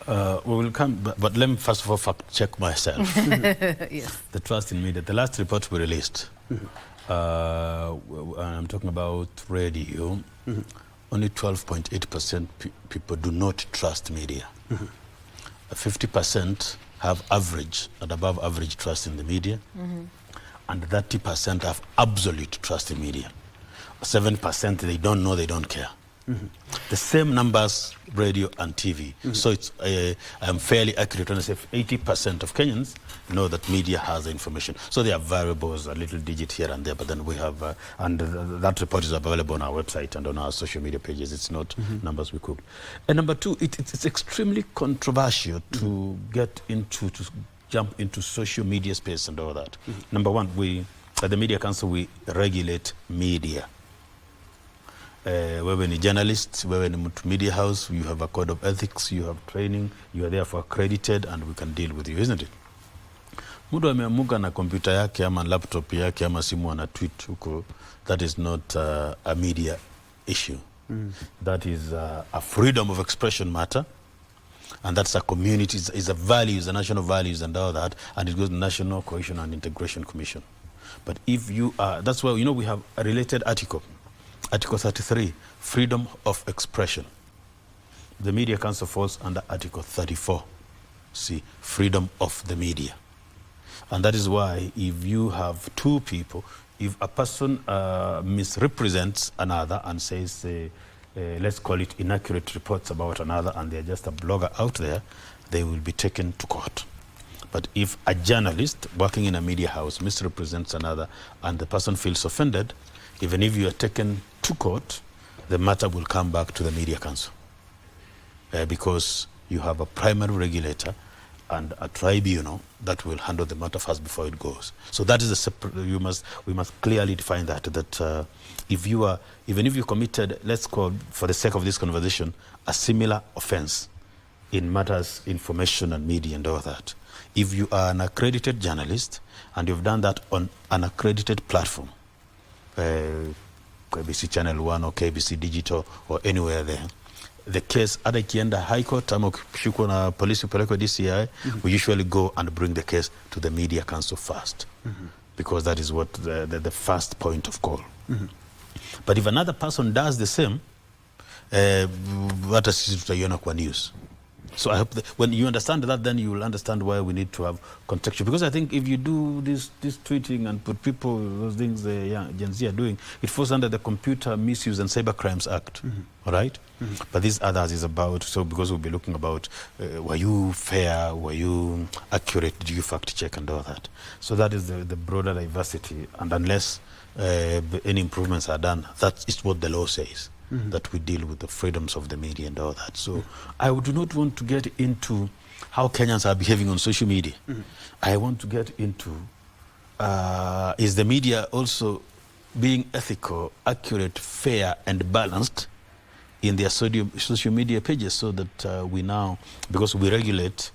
We will come, but let me first of all fact check myself. Yes. The trust in media. The last report we released, I'm talking about radio, only 12.8% people do not trust media. 50% have average and above average trust in the media, and 30% have absolute trust in media. 7% they don't know, they don't care. The same numbers, radio and TV. So it's I'm fairly accurate when I say 80% of Kenyans know that media has information. So there are variables, a little digit here and there, but then we have, and that report is available on our website and on our social media pages. It's not numbers we could. And number two, it's extremely controversial to get into, to jump into social media space and all that. Number one, we, at the Media Council, we regulate media. We're a journalist, we're in a media house, you have a code of ethics, you have training, you are therefore accredited, and we can deal with you, isn't it? Mtu ameamuka na kompyuta yake ama laptop yake ama simu ana tweet huko, that is not a media issue. That is a freedom of expression matter, and that's a community, is a values, a national values and all that, and it goes to National Cohesion and Integration Commission. But if you are, that's why, you know, we have a related article, Article 33, freedom of expression. The Media Council falls under Article 34, see, freedom of the media. And that is why if you have two people, if a person misrepresents another and says, let's call it inaccurate reports about another, and they're just a blogger out there, they will be taken to court. But if a journalist working in a media house misrepresents another and the person feels offended, even if you are taken to court, the matter will come back to the Media Council. Because you have a primary regulator and a tribunal that will handle the matter first before it goes. So that is a separate, we must clearly define that if you are, even if you committed, let's call, for the sake of this conversation, a similar offense in matters, information and media and all that, if you are an accredited journalist and you've done that on an accredited platform, KBC Channel 1 or KBC Digital or anywhere there, the case, hata ikienda High Court ama ukishikwa na polisi upelekwe DCI, we usually go and bring the case to the Media Council first, because that is what the first point of call. But if another person does the same, hata sisi tutaiona kwa news. So I hope that when you understand that, then you will understand why we need to have contextual. Because I think if you do this tweeting and put people, those things the Gen Z are doing, it falls under the Computer Misuse and Cyber Crimes Act, all right? But these others is about, so because we'll be looking about, were you fair, were you accurate, did you fact check and all that? So that is the broader diversity, and unless any improvements are done, that is what the law says. That we deal with the freedoms of the media and all that. So I do not want to get into how Kenyans are behaving on social media. I want to get into, is the media also being ethical, accurate, fair and balanced in their social media pages, so that we now, because we regulate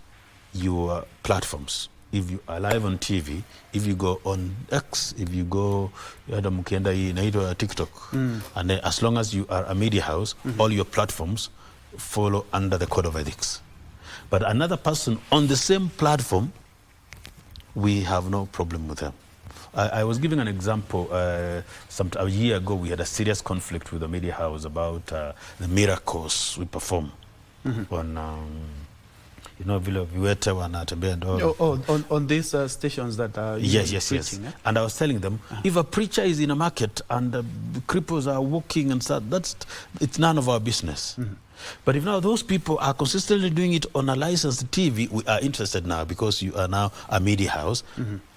your platforms. If you are live on TV, if you go on X, if you go TikTok, and then as long as you are a media house, all your platforms follow under the code of ethics. But another person on the same platform, we have no problem with them. I was giving an example. A year ago, we had a serious conflict with the media house about the miracles we perform on. You know, on these stations that are yes. preaching, And I was telling them, if a preacher is in a market and cripples are walking and stuff, it's none of our business. But if now those people are consistently doing it on a licensed TV, we are interested now, because you are now a media house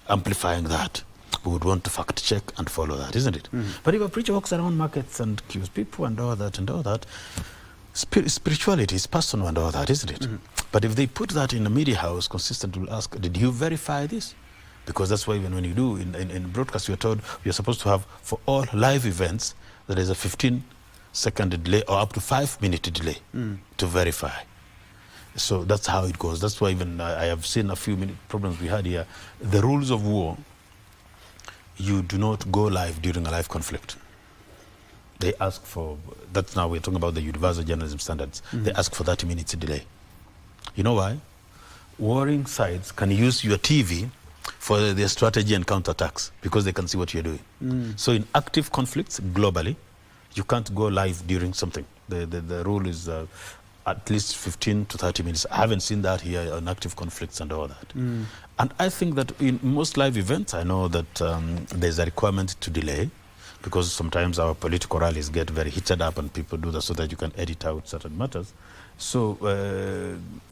amplifying that. We would want to fact check and follow that, isn't it? But if a preacher walks around markets and kills people and all that, spirituality is personal and all that, isn't it? But if they put that in a media house, consistently will ask, did you verify this? Because that's why even when you do in broadcast, you're told you're supposed to have, for all live events, there is a 15-second delay or up to 5-minute delay to verify. So that's how it goes. That's why even I have seen a few problems we had here. The rules of war, you do not go live during a live conflict. They ask for, that's now we're talking about the universal journalism standards. They ask for 30 minutes delay. You know why? Warring sides can use your TV for their strategy and counterattacks, because they can see what you're doing. So in active conflicts globally, you can't go live during something. The rule is at least 15 to 30 minutes. I haven't seen that here on active conflicts and all that. And I think that in most live events, I know that there's a requirement to delay, because sometimes our political rallies get very heated up and people do that so that you can edit out certain matters. So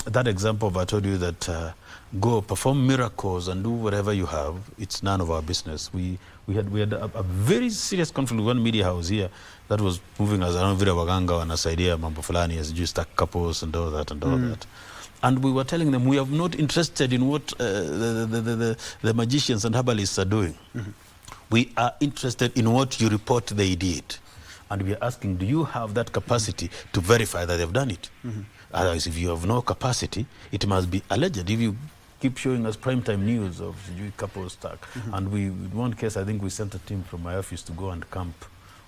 that example of, I told you that go perform miracles and do whatever you have, it's none of our business. We had a very serious conflict with one media house here that was moving us around vile waganga wanasaidia mambo fulani as just couples and all that and all that. And we were telling them, we are not interested in what the magicians and herbalists are doing. We are interested in what you report they did. And we are asking, do you have that capacity to verify that they've done it? Otherwise, if you have no capacity, it must be alleged. If you keep showing us primetime news of Njue couple stuck. And in one case, I think we sent a team from my office to go and camp.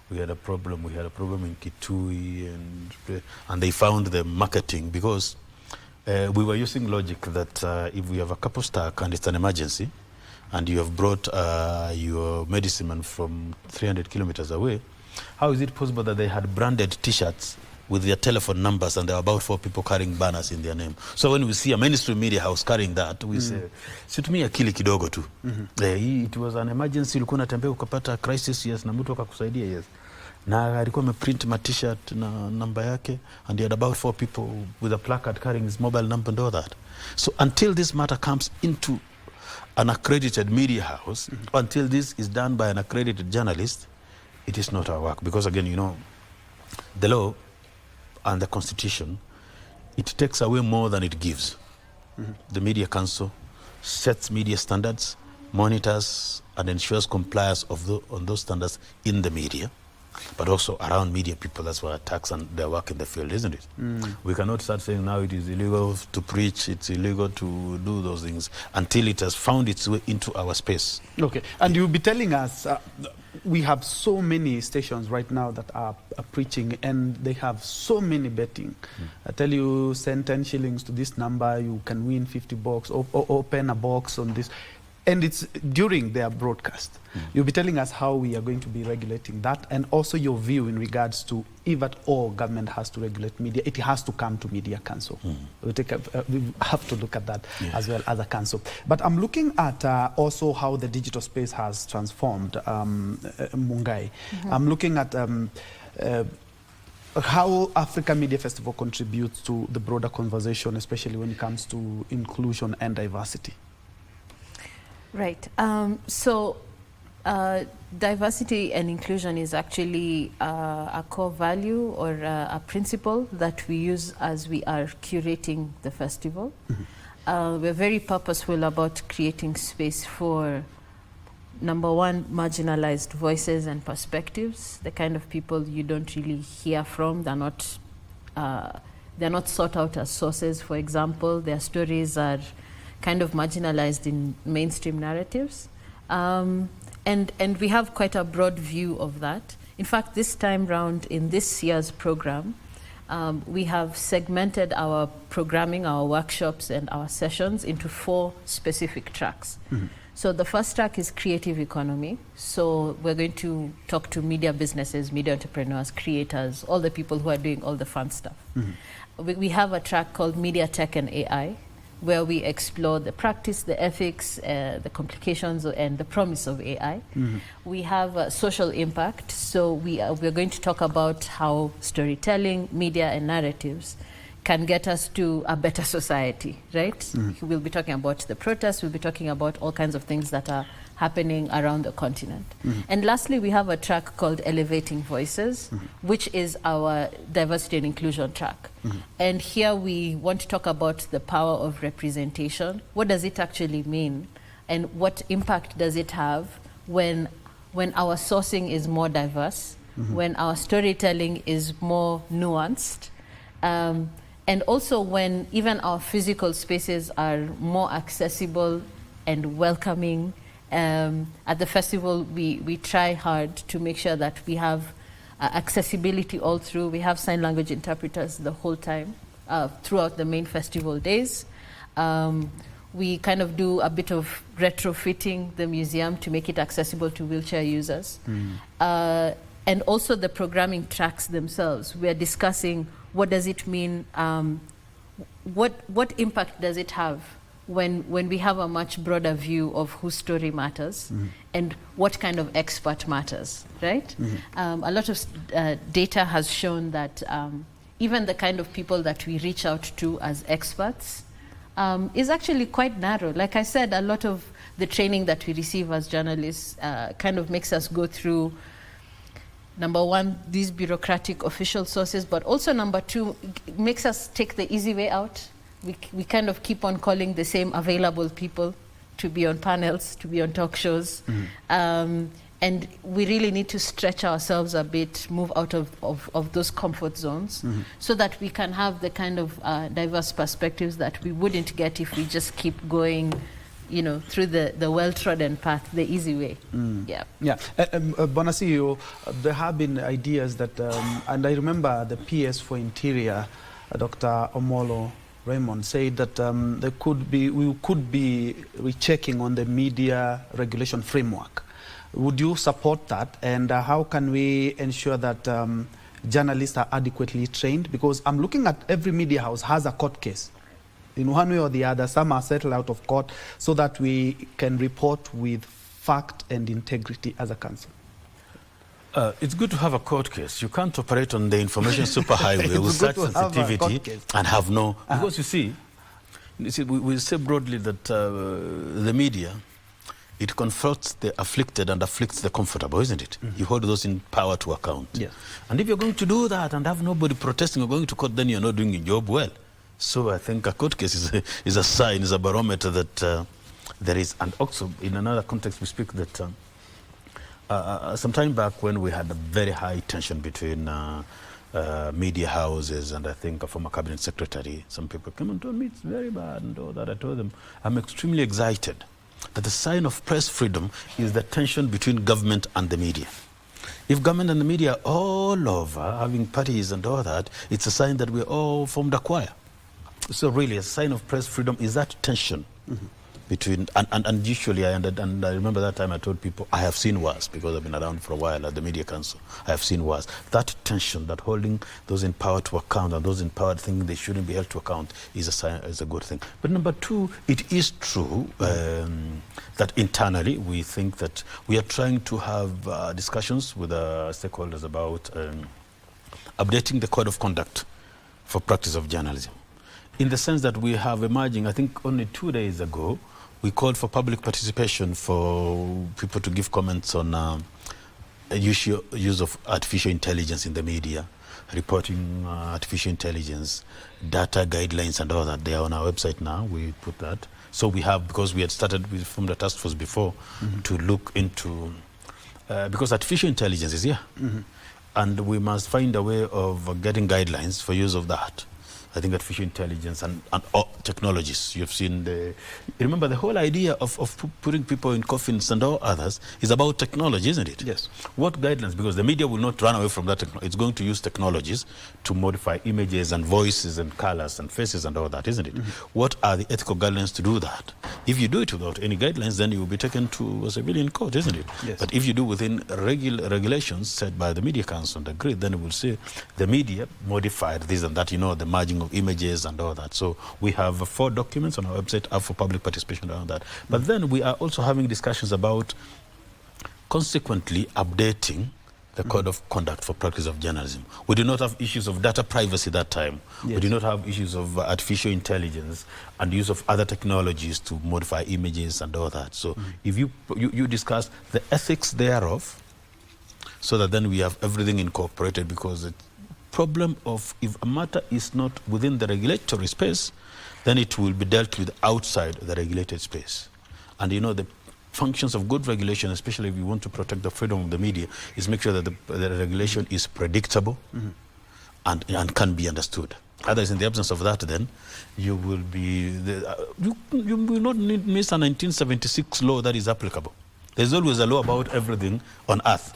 We had a problem. We had a problem in Kitui, and they found the marketing because we were using logic that if we have a couple stuck and it's an emergency, and you have brought your medicine man from 300 kilometers away, how is it possible that they had branded T-shirts with their telephone numbers and there were about 4 people carrying banners in their name? So when we see a mainstream media house carrying that, we say, situmia akili kidogo tu. It was an emergency, ulikuwa unatembea ukapata crisis, yes, na mtu akakusaidia, yes. Na alikuwa ameprint ma T-shirt na namba yake, and he had about 4 people with a placard carrying his mobile number and all that. So until this matter comes into an accredited media house, until this is done by an accredited journalist, it is not our work. Because again, you know, the law and the constitution, it takes away more than it gives. The Media Council sets media standards, monitors and ensures compliance on those standards in the media, but also around media people. That's why tax and their work in the field, isn't it? We cannot start saying now it is illegal to preach, it's illegal to do those things until it has found its way into our space. Okay, and you'll be telling us, we have so many stations right now that are preaching, and they have so many betting. I tell you, send 10 shillings to this number, you can win 50 bucks, or open a box on this. And it's during their broadcast. You'll be telling us how we are going to be regulating that, and also your view in regards to if at all government has to regulate media, it has to come to Media Council. We have to look at that as well as a council. But I'm looking at also how the digital space has transformed, Mungai. I'm looking at how Africa Media Festival contributes to the broader conversation, especially when it comes to inclusion and diversity. Right. So diversity and inclusion is actually a core value or a principle that we use as we are curating the festival. We're very purposeful about creating space for, number one, marginalized voices and perspectives, the kind of people you don't really hear from. They're not sought out as sources, for example. Their stories are kind of marginalized in mainstream narratives. And we have quite a broad view of that. In fact, this time round in this year's program, we have segmented our programming, our workshops and our sessions into 4 specific tracks. So the first track is creative economy. So we're going to talk to media businesses, media entrepreneurs, creators, all the people who are doing all the fun stuff. We have a track called Media Tech and AI, where we explore the practice, the ethics, the complications, and the promise of AI. We have social impact. So we're going to talk about how storytelling, media, and narratives can get us to a better society, right? We'll be talking about the protests, we'll be talking about all kinds of things that are happening around the continent. And lastly, we have a track called Elevating Voices, which is our diversity and inclusion track. And here we want to talk about the power of representation. What does it actually mean? And what impact does it have when our sourcing is more diverse, when our storytelling is more nuanced, and also when even our physical spaces are more accessible and welcoming. At the festival, we try hard to make sure that we have accessibility all through. We have sign language interpreters the whole time, throughout the main festival days. We kind of do a bit of retrofitting the museum to make it accessible to wheelchair users. And also the programming tracks themselves. We are discussing what does it mean, what impact does it have when we have a much broader view of whose story matters and what kind of expert matters, right? A lot of data has shown that even the kind of people that we reach out to as experts is actually quite narrow. Like I said, a lot of the training that we receive as journalists kind of makes us go through, number one, these bureaucratic official sources, but also number two, makes us take the easy way out. We kind of keep on calling the same available people to be on panels, to be on talk shows. And And we really need to stretch ourselves a bit, move out of those comfort zones, so that we can have the kind of diverse perspectives that we wouldn't get if we just keep going, you know, through the well-trodden path, the easy way. Yeah. Bonasio, there have been ideas that, and I remember the PS for Interior, Dr. Omolo Raymond, said that we could be rechecking on the media regulation framework. Would you support that? And how can we ensure that journalists are adequately trained? Because I'm looking at every media house has a court case. In one way or the other, some are settled out of court so that we can report with fact and integrity as a council. It's good to have a court case. You can't operate on the information superhighway with such sensitivity and have no... Because you see we say broadly that the media, it confronts the afflicted and afflicts the comfortable, isn't it? You hold those in power to account. Yes. And if you're going to do that and have nobody protesting or going to court, then you're not doing your job well. So I think a court case is a sign, is a barometer that there is. And also, in another context, we speak that some time back when we had a very high tension between media houses and I think a former cabinet secretary, some people came and told me it's very bad and all that. I told them I'm extremely excited that the sign of press freedom is the tension between government and the media. If government and the media are all over having parties and all that, it's a sign that we're all formed a choir. So really, a sign of press freedom is that tension between, and usually, and I remember that time I told people, I have seen worse, because I've been around for a while at the Media Council. I have seen worse. That tension, that holding those in power to account and those in power thinking they shouldn't be held to account is a sign, is a good thing. But number two, it is true that internally we think that we are trying to have discussions with stakeholders about updating the code of conduct for practice of journalism. In the sense that we have emerging, I think only 2 days ago, we called for public participation for people to give comments on use of artificial intelligence in the media, reporting artificial intelligence, data guidelines and all that. They are on our website now, we put that. So we have, because we had started from the task force before, to look into, because artificial intelligence is here, and we must find a way of getting guidelines for use of that. I think artificial intelligence and technologies. You've seen remember the whole idea of putting people in coffins and all others is about technology, isn't it? Yes. What guidelines? Because the media will not run away from that technology. It's going to use technologies to modify images and voices and colors and faces and all that, isn't it? What are the ethical guidelines to do that? If you do it without any guidelines, then you will be taken to a civilian court, isn't it? Yes. But if you do within regulations set by the Media Council and agreed, then it will say the media modified this and that, you know, the merging of images and all that. So we have 4 documents on our website up for public participation around that. But then we are also having discussions about consequently updating the code of conduct for practice of journalism. We do not have issues of data privacy that time. Yes. We do not have issues of artificial intelligence and use of other technologies to modify images and all that. So if you discuss the ethics thereof, so that then we have everything incorporated, because the problem of if a matter is not within the regulatory space, then it will be dealt with outside the regulated space. And you know, the functions of good regulation, especially if you want to protect the freedom of the media, is make sure that the regulation is predictable and can be understood. Otherwise, in the absence of that, then you will be you will not miss a 1976 law that is applicable. There's always a law about everything on earth.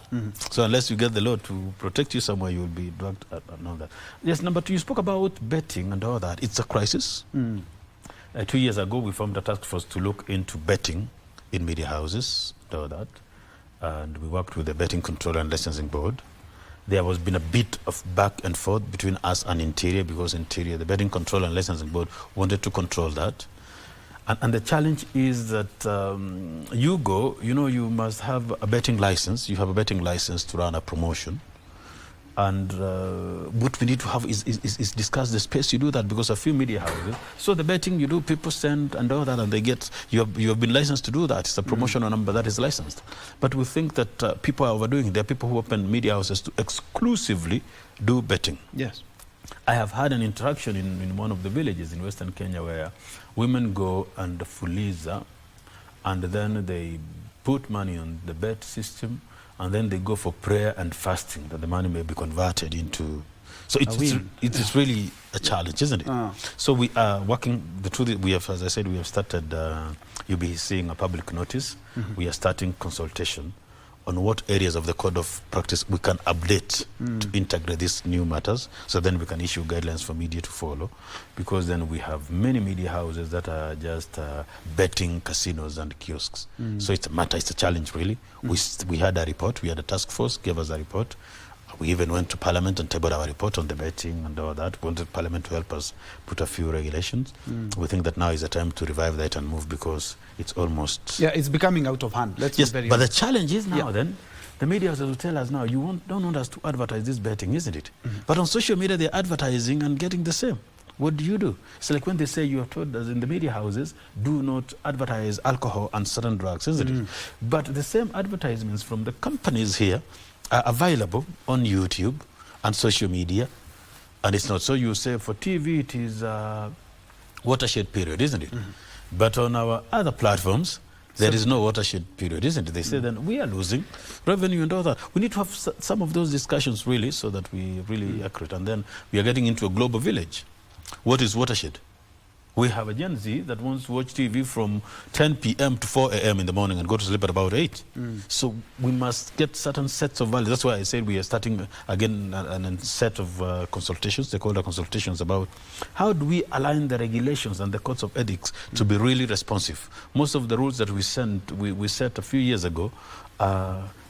So unless you get the law to protect you somewhere, you will be drugged and all that. Yes, number 2, you spoke about betting and all that. It's a crisis. 2 years ago, we formed a task force to look into betting in media houses and all that. And we worked with the Betting Control and Licensing Board. There has been a bit of back and forth between us and Interior, because Interior, the Betting Control and Licensing Board, wanted to control that. And the challenge is that you must have a betting license. You have a betting license to run a promotion. And what we need to have is discuss the space you do that, because a few media houses, so the betting you do, people send and all that, and they get, you have been licensed to do that. It's a promotional number that is licensed. But we think that people are overdoing it. There are people who open media houses to exclusively do betting. Yes. I have had an interaction in one of the villages in Western Kenya where women go and fuliza, and then they put money on the bet system, and then they go for prayer and fasting, that the money may be converted into. So it's really a challenge, isn't it? So we are working. The truth is, we have, as I said, we have started. You'll be seeing a public notice. We are starting consultation on what areas of the code of practice we can update to integrate these new matters, so then we can issue guidelines for media to follow, because then we have many media houses that are just betting casinos and kiosks. So it's a matter, it's a challenge really. We had a report, we had a task force, gave us a report. We even went to Parliament and tabled our report on the betting and all that. We wanted Parliament to help us put a few regulations. We think that now is the time to revive that and move, because it's almost... Yeah, it's becoming out of hand. Let's yes, be very but honest. the challenge is now then, the media houses will tell us now, don't want us to advertise this betting, isn't it? But on social media, they're advertising and getting the same. What do you do? It's like when they say you are told us in the media houses, do not advertise alcohol and certain drugs, isn't it? But the same advertisements from the companies here are available on YouTube and social media, and it's not. So you say for TV it is a watershed period, isn't it? But on our other platforms, there is no watershed period, isn't it? They say then we are losing revenue and all that. We need to have some of those discussions really, so that we really accurate. And then we are getting into a global village. What is watershed? We have a Gen Z that wants to watch TV from 10 p.m. to 4 a.m. in the morning and go to sleep at about 8. So we must get certain sets of values. That's why I said we are starting again a set of consultations, stakeholder consultations, about how do we align the regulations and the codes of ethics to be really responsive. Most of the rules that we set a few years ago,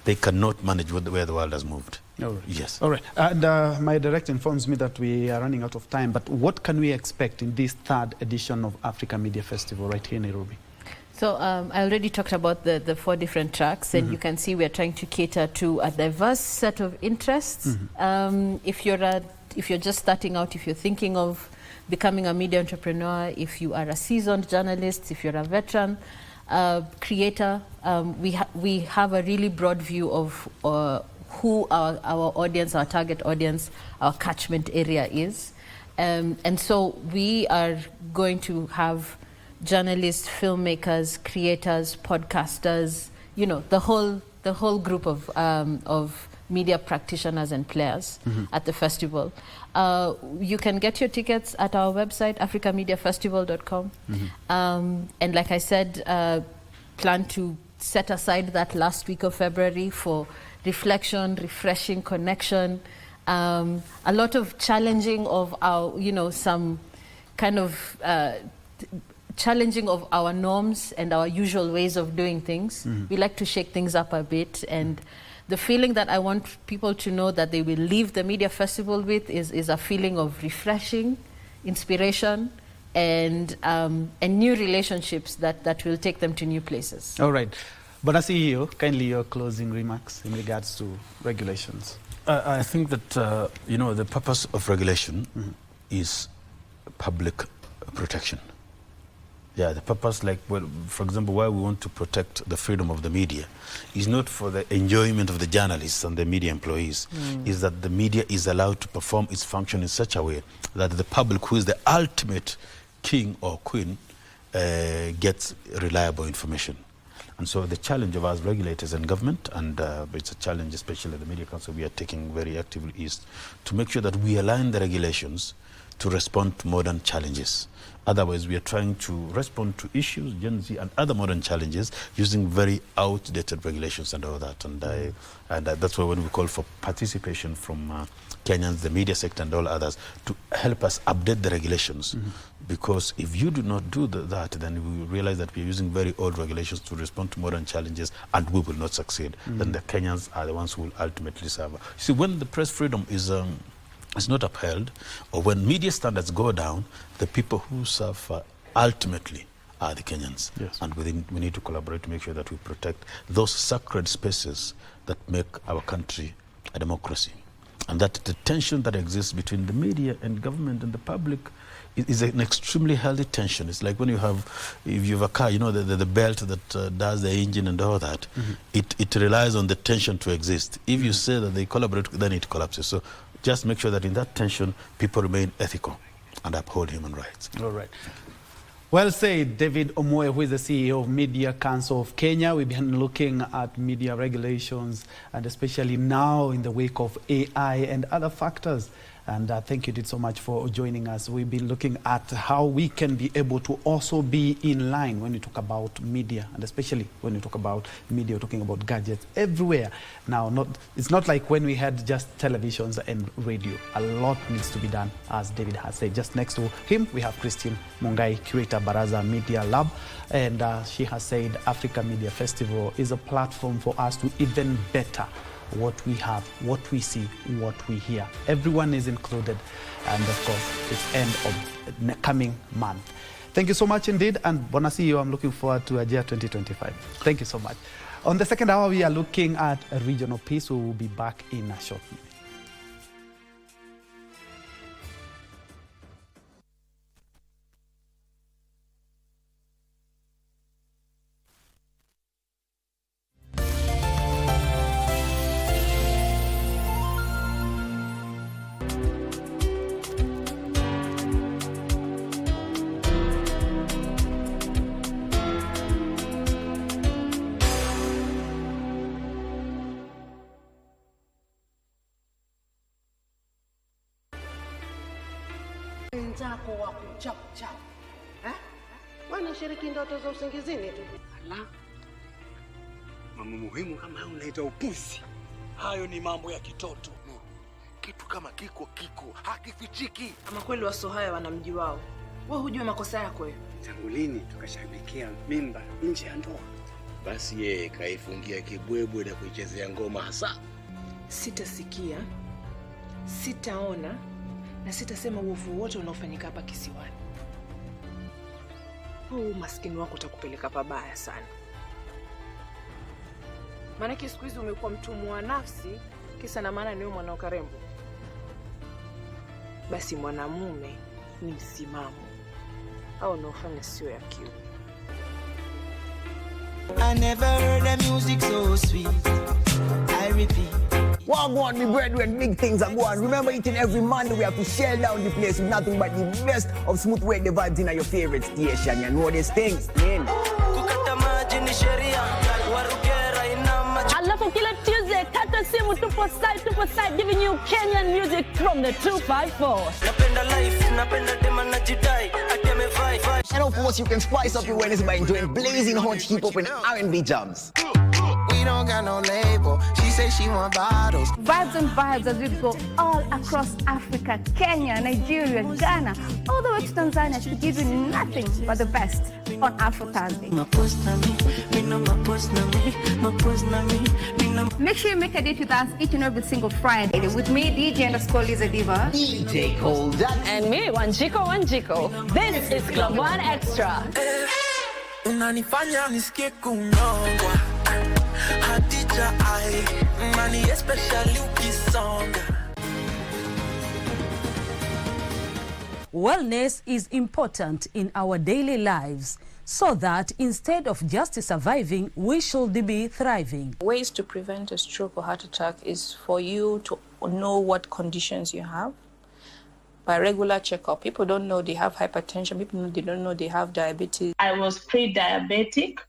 they cannot manage where the world has moved. All right. Yes. All right. And my director informs me that we are running out of time, but what can we expect in this third edition of Africa Media Festival right here in Nairobi? So I already talked about the 4 different tracks, and you can see we are trying to cater to a diverse set of interests. If you're just starting out, if you're thinking of becoming a media entrepreneur, if you are a seasoned journalist, if you're a veteran creator, we have a really broad view of who our audience, our target audience, our catchment area is. And so we are going to have journalists, filmmakers, creators, podcasters, you know, the whole group of media practitioners and players at the festival. You can get your tickets at our website, africamediafestival.com. And like I said, plan to set aside that last week of February for reflection, refreshing, connection, a lot of challenging of our, you know, some kind of challenging of our norms and our usual ways of doing things. We like to shake things up a bit, and the feeling that I want people to know that they will leave the media festival with is a feeling of refreshing, inspiration, and new relationships that will take them to new places. All right. But as CEO, kindly your closing remarks in regards to regulations. I think that, you know, the purpose of regulation is public protection. Yeah, the purpose, like, well, for example, why we want to protect the freedom of the media is not for the enjoyment of the journalists and the media employees, is that the media is allowed to perform its function in such a way that the public, who is the ultimate king or queen, gets reliable information. And so the challenge of us regulators and government, and it's a challenge especially the Media Council we are taking very actively, is to make sure that we align the regulations to respond to modern challenges. Otherwise, we are trying to respond to issues, Gen Z and other modern challenges, using very outdated regulations and all that. And that's why when we call for participation from Kenyans, the media sector and all others, to help us update the regulations. Because if you do not do that, then we will realize that we are using very old regulations to respond to modern challenges, and we will not succeed. Then the Kenyans are the ones who will ultimately suffer. See, when the press freedom is not upheld, or when media standards go down, the people who suffer ultimately are the Kenyans. Yes. And we need to collaborate to make sure that we protect those sacred spaces that make our country a democracy. And that the tension that exists between the media and government and the public is an extremely healthy tension. It's like when you have, if you have a car, you know, the belt that does the engine and all that, it relies on the tension to exist. If you say that they collaborate, then it collapses. So just make sure that in that tension, people remain ethical and uphold human rights. All right. Well said, David Njue, who is the CEO of Media Council of Kenya. We've been looking at media regulations, and especially now in the wake of AI and other factors. And thank you, Did, so much for joining us. We've been looking at how we can be able to also be in line when we talk about media, and especially when we talk about media, we're talking about gadgets everywhere. Now, it's not like when we had just televisions and radio. A lot needs to be done, as David has said. Just next to him, we have Christine Mungai, curator, Baraza Media Lab. And she has said Africa Media Festival is a platform for us to even better what we have, what we see, what we hear. Everyone is included, and of course, it's end of coming month. Thank you so much indeed, and Bonasi, I'm looking forward to Ajia 2025. Thank you so much. On the second hour, we are looking at regional peace. We will be back in a short minute. Nzako wa kuchap. Wanashiriki ndoto za usingizini tu. Ala. Mambo muhimu kama hayo unaita upuzi. Hayo ni mambo ya kitoto. Kitu kama kiko hakifichiki. Ama kweli wasohaya wana mji wao. Wewe hujui makosa yako wewe. Tangu lini tukashabikia mimba nje ya ndoa? Basi yeye kaifungia kibwebwe na kuichezea ngoma hasa. Sitasikia, sitaona na sitasema uovu wote unaofanyika hapa kisiwani. Maskini wako utakupeleka pabaya sana. Maana siku hizi umekuwa mtumwa wa nafsi, kisa na maana ni wewe mwanao karembo. Basi mwanamume ni msimamo. Au unaofanya sio ya kiu. I never heard the music so sweet. I repeat. Wagwan, me brethren, big things are going. Remember, each and every Monday we have to share down the place with nothing but the best of smooth reggae vibes in your favorite station. You know these things, man. Alafu kila Tuesday, kata simu tupo side, giving you Kenyan music from the 254. And of course, you can spice up your Wednesday by enjoying blazing hot hip-hop and R&B jams. We don't got no label. She says she want bottles. Vibes and vibes as we go all across Africa, Kenya, Nigeria, Ghana, all the way to Tanzania to give you nothing but the best on Afro Thursday. Make sure you make a date with us each and every single Friday with me, DJ_Liza Diva, DJ Cold, and me, Wanjiko. This is Club One Extra. Unanifanya nisikie kunyongwa. Hadija ai, mani especially ukisonga. Wellness is important in our daily lives, so that instead of just surviving, we should be thriving. Ways to prevent a stroke or heart attack is for you to know what conditions you have. By regular checkup, people don't know they have hypertension, they don't know they have diabetes. I was pre-diabetic.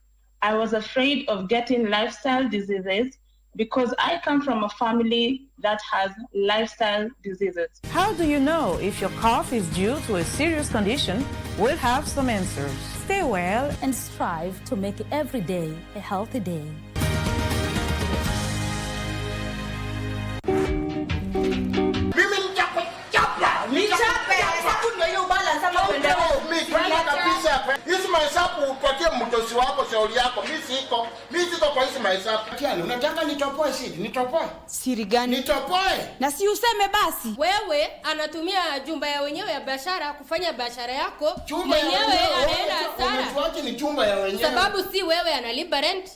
I was afraid of getting lifestyle diseases because I come from a family that has lifestyle diseases. How do you know if your cough is due to a serious condition? We'll have some answers. Stay well and strive to make every day a healthy day. Hizi mahesabu upatie mtosi wako shauri yako. Mimi siko kwa hizi mahesabu. Kiani unataka nitopoe siri? Nitopoe? Siri gani? Nitopoe. Na si useme basi. Wewe anatumia jumba ya wenyewe ya biashara kufanya biashara yako. Mwenyewe anaenda hasara. Umetuache ni jumba ya wenyewe. Sababu si wewe analipa rent.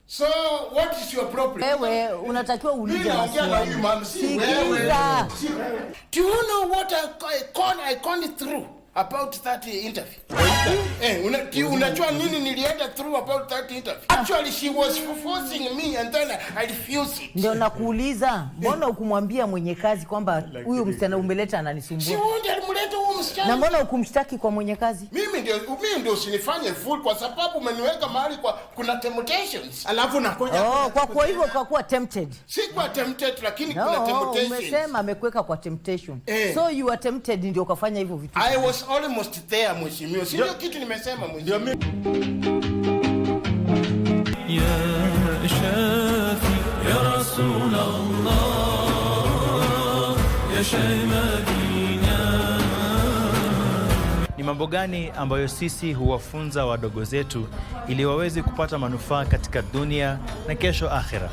So what is your problem? Wewe unatakiwa ulize maswali. Sikiliza. Do you know what I call it through? about that interview. Unajua nini nilienda through about that interview? Actually, she was forcing me and then I refused it. Ndio nakuuliza, mbona ukumwambia mwenye kazi kwamba huyu msichana umeleta ananisumbua? Si wewe ndiye alimleta huyu msichana. Na mbona ukumshtaki kwa mwenye kazi? Mimi ndio usinifanye fool kwa sababu umeniweka mahali kuna temptations. Alafu nakuja. Kwa hivyo kwa kuwa tempted. Si kwa tempted lakini kuna temptations. Umesema amekuweka kwa temptation. So you are tempted ndio ukafanya hivyo vitu. I was almost there mheshimiwa. Si ndio kitu nimesema mheshimiwa. Ya Shafi ya Rasulullah ya Shaymadina. Ni mambo gani ambayo sisi huwafunza wadogo zetu ili waweze kupata manufaa katika dunia na kesho akhira?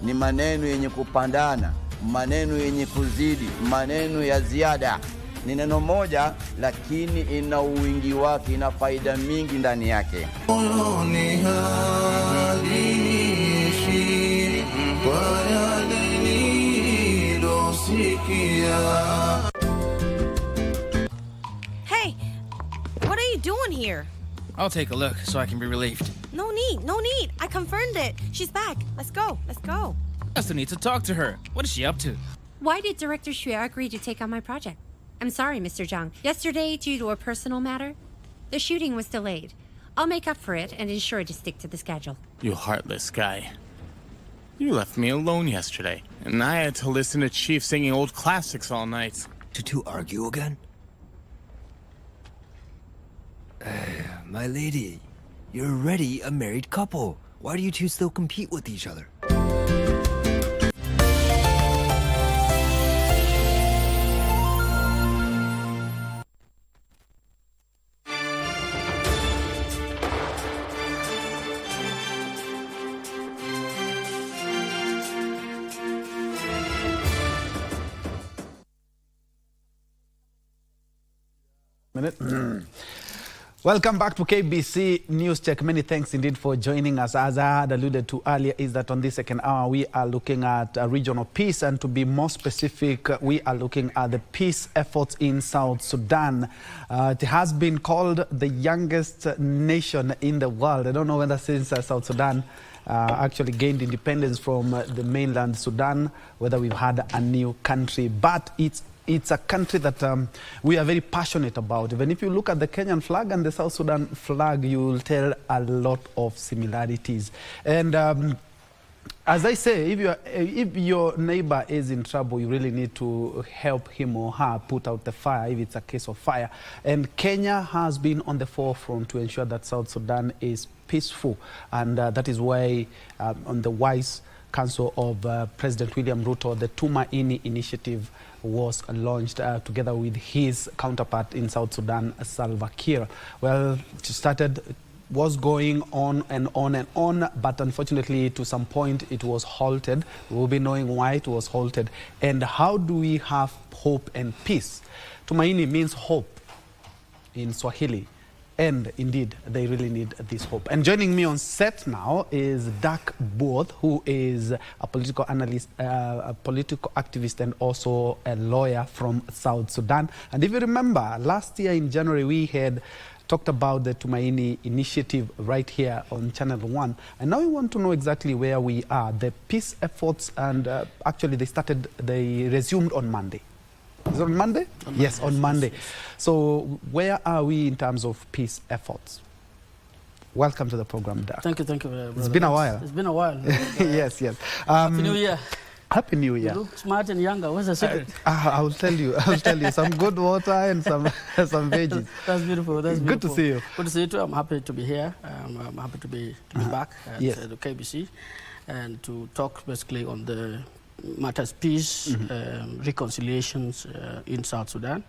Ni maneno yenye kupandana, maneno yenye kuzidi, maneno ya ziada. Ni neno moja lakini ina wingi wake, ina faida mingi ndani yake. Hey, what are you doing here? I'll take a look so I can be relieved. No need. I confirmed it. She's back. Let's go. I still need to talk to her. What is she up to? Why did Director Njue agree to take on my project? I'm sorry, Mr. Zhang. Yesterday, due to a personal matter, the shooting was delayed. I'll make up for it and ensure to stick to the schedule. You heartless guy. You left me alone yesterday, and I had to listen to Chief singing old classics all night. To argue again? My lady, you're already a married couple. Why do you two still compete with each other? Welcome back to KBC News Check. Many thanks indeed for joining us. As I had alluded to earlier, is that on this second hour we are looking at regional peace, and to be more specific, we are looking at the peace efforts in South Sudan. It has been called the youngest nation in the world. I don't know whether since South Sudan actually gained independence from the mainland Sudan, whether we've had a new country, but it's a country that we are very passionate about. Even if you look at the Kenyan flag and the South Sudan flag, you will tell a lot of similarities. And as I say, if your neighbor is in trouble, you really need to help him or her put out the fire if it's a case of fire. And Kenya has been on the forefront to ensure that South Sudan is peaceful. And that is why on the wise council of President William Ruto, the Tumaini initiative was launched together with his counterpart in South Sudan, Salva Kiir. Well, it was going on and on and on, but unfortunately to some point it was halted. We'll be knowing why it was halted. And how do we have hope and peace? Tumaini means hope in Swahili. And indeed, they really need this hope. And joining me on set now is Dak Booth, who is a political analyst, a political activist, and also a lawyer from South Sudan. And if you remember, last year in January, we had talked about the Tumaini initiative right here on Channel 1. And now we want to know exactly where we are. The peace efforts, and actually they resumed on Monday. Is it on Monday? Yes, on Monday. Yes. So where are we in terms of peace efforts? Welcome to the program, Dak. Thank you, brother. It's been a while. It's been a while. Yes. Happy New Year. Happy New Year. You look smart and younger. What's the secret? I will tell you. Some good water and some veggies. That's beautiful. Good to see you. Good to see you too. I'm happy to be here. I'm happy to be back at the KBC and to talk basically on the matters peace, reconciliations in South Sudan.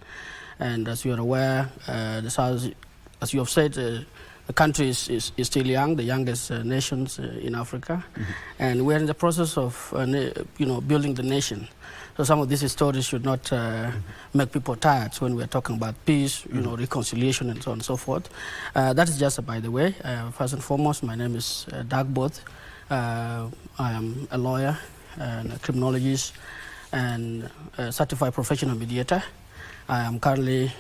And as you are aware, as you have said, the country is still young, the youngest nations in Africa. And we're in the process of building the nation. So some of these stories should not make people tired when we're talking about peace, reconciliation and so on and so forth. That is just by the way. First and foremost, my name is Dak Booth. I am a lawyer and a criminologist and a certified professional mediator. I am currently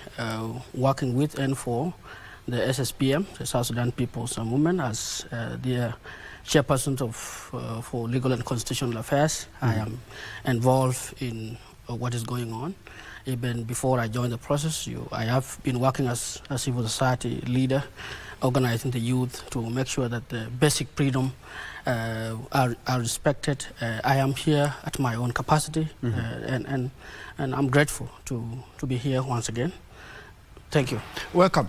working with and for the SSPM, the South Sudan People's Movement, as their chairperson for legal and constitutional affairs. I am involved in what is going on. Even before I joined the process, I have been working as a civil society leader, organizing the youth to make sure that the basic freedom are respected. I am here at my own capacity, and I'm grateful to be here once again. Thank you. Welcome.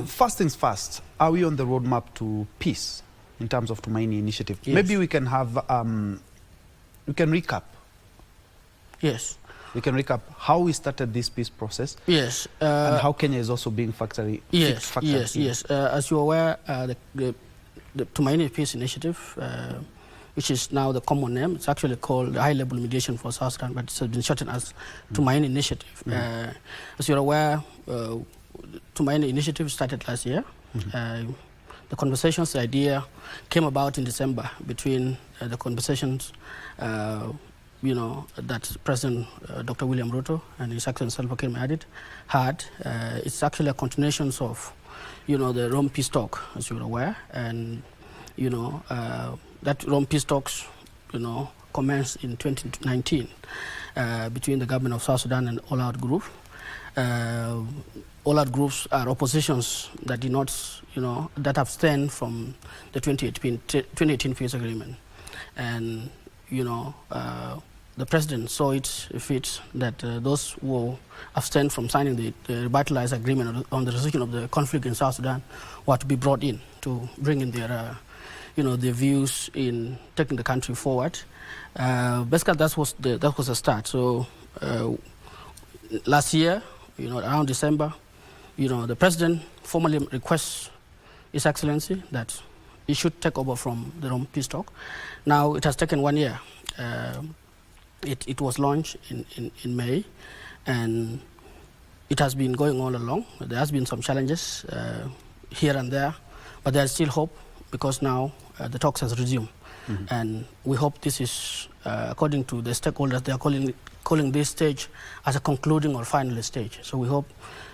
First things first, are we on the roadmap to peace in terms of Tumaini Initiative? Yes. Maybe we can have, we can recap. Yes. We can recap how we started this peace process. Yes. And how Kenya is also being factored Yes. As you're aware, the Tumaini Peace Initiative, which is now the common name, it's actually called the High Level Mediation for South Sudan, but it's been shortened as Tumaini Initiative. As you're aware, Tumaini Initiative started last year. The conversations, the idea came about in December between the conversations that President Dr. William Ruto and His Excellency Salva Kiir Mayardit had. It's actually a continuation of, the Rome Peace Talk, as you're aware, and that Rome Peace Talks, commenced in 2019 between the government of South Sudan and All-Out Group. All-Out groups are oppositions that did not, that abstain from the 2018 peace agreement, and the president saw it fit that those who abstain from signing the revitalized agreement on the resolution of the conflict in South Sudan were to be brought in to bring in their, their views in taking the country forward. Basically, that was the start. So last year, around December, the president formally requests His Excellency that he should take over from the Rome Peace Talk. Now it has taken 1 year. It was launched in May, and it has been going all along. There has been some challenges here and there, but there is still hope because now the talks has resumed. And we hope this is, according to the stakeholders, they are calling this stage as a concluding or final stage. So we hope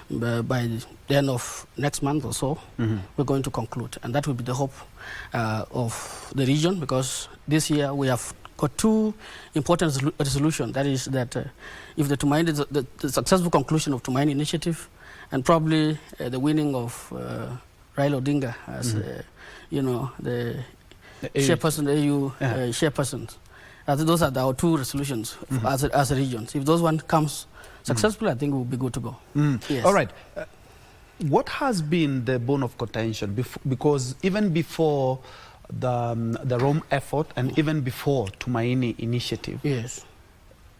by the end of next month or so, we're going to conclude. And that will be the hope of the region, because this year we have got two important resolutions. That is that if the successful conclusion of Tumaini Initiative and probably the winning of Raila Odinga as, the chairperson, the AU chairperson. Those are our two resolutions as a region. If those one comes successful, I think we'll be good to go. Yes. All right. What has been the bone of contention? Because even before the Rome effort and even before Tumaini Initiative, yes,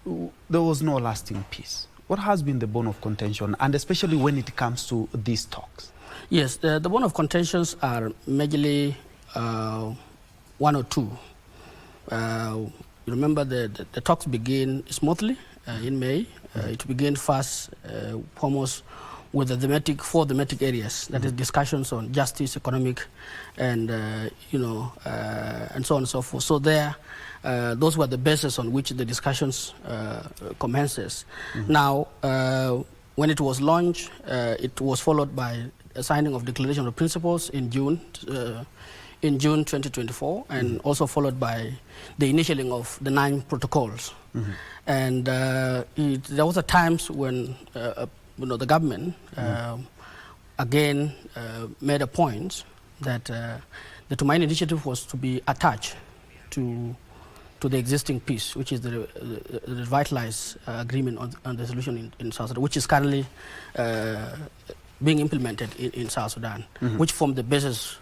there was no lasting peace. What has been the bone of contention, and especially when it comes to these talks? Yes, the bone of contentions are majorly one or two. You remember the talks began smoothly in May. It began first almost with the four thematic areas, that is discussions on justice, economic, and and so on and so forth. So there, those were the basis on which the discussions commences. Now, when it was launched, it was followed by a signing of Declaration of Principles in June 2024, and also followed by the initialing of the 9 protocols. And there was a times when the government again made a point that the Tumaini Initiative was to be attached to the existing peace, which is the revitalized agreement on the solution in South Sudan, which is currently being implemented in South Sudan, which formed the basis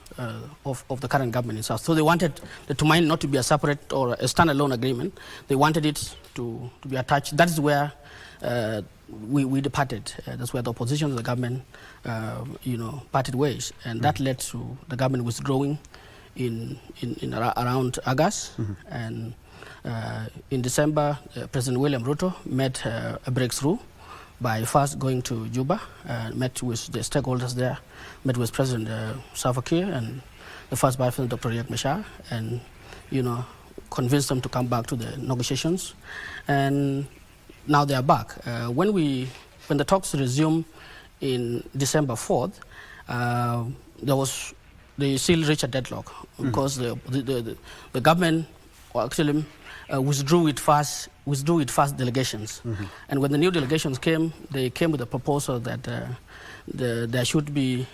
of the current government in South. So they wanted the Tumaini not to be a separate or a standalone agreement. They wanted it to be attached. That is where we departed. That's where the opposition to the government, parted ways, and that led to the government withdrawing in around August. And in December, President William Ruto made a breakthrough by first going to Juba, met with the stakeholders there, met with President Salva Kiir and the first Vice President Dr. Riek Machar, and convinced them to come back to the negotiations. And now they are back. When we when the talks resumed in December 4th, they still reached a deadlock because the government actually withdrew its first delegations. And when the new delegations came, they came with a proposal that there should be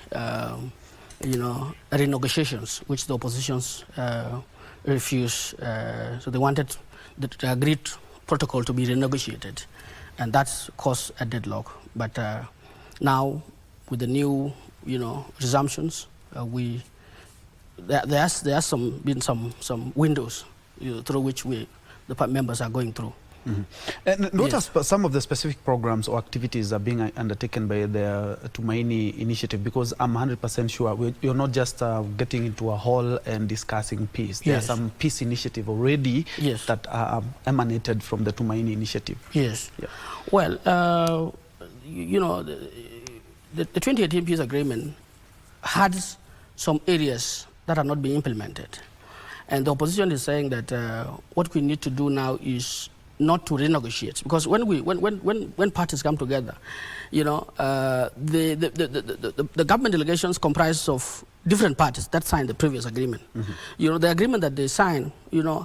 renegotiations, which the oppositions refused. So they wanted the agreed protocol to be renegotiated, and that's caused a deadlock. But now, with the new, resumptions, there has been some windows through which the members are going through. And what are some of the specific programs or activities are being undertaken by the Tumaini initiative? Because I'm 100% sure you're not just getting into a hall and discussing peace. There are some peace initiative already that are emanated from the Tumaini initiative. Yes. Yeah. Well, the 2018 peace agreement had some areas that are not being implemented. And the opposition is saying that what we need to do now is not to renegotiate, because when parties come together, the government delegations comprise of different parties that signed the previous agreement. The agreement that they signed,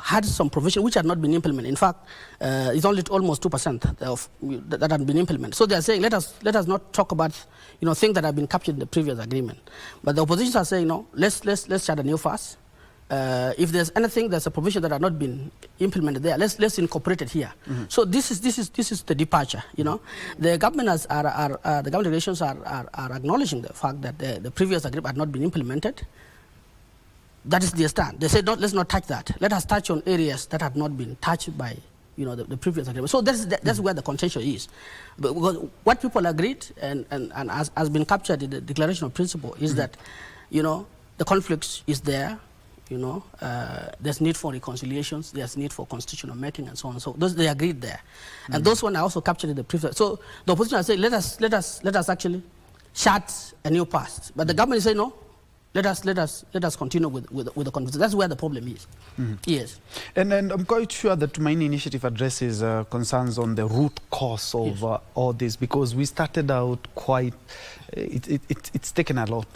had some provision which had not been implemented. In fact, it's only almost 2% of that had been implemented. So they are saying, let us not talk about things that have been captured in the previous agreement. But the opposition are saying, no, let's start a new fast. If there's anything, there's a provision that have not been implemented there, let's incorporate it here. So this is the departure. The government the government delegations are acknowledging the fact that the previous agreement had not been implemented. That is their stand. They say, let's not touch that. Let us touch on areas that have not been touched by the previous agreement. So that's where the contention is. But what people agreed and has been captured in the Declaration of Principle is that the conflict is there. There's need for reconciliations, there's need for constitutional making, and so on. So they agreed there, and those ones are also captured in the previous. So the opposition is saying, let us actually chart a new path, but the government is saying, no, let us continue with the conversation. That's where the problem is. Yes, and I'm quite sure the Tumaini initiative addresses concerns on the root cause of all this, because we started out quite. It's taken a lot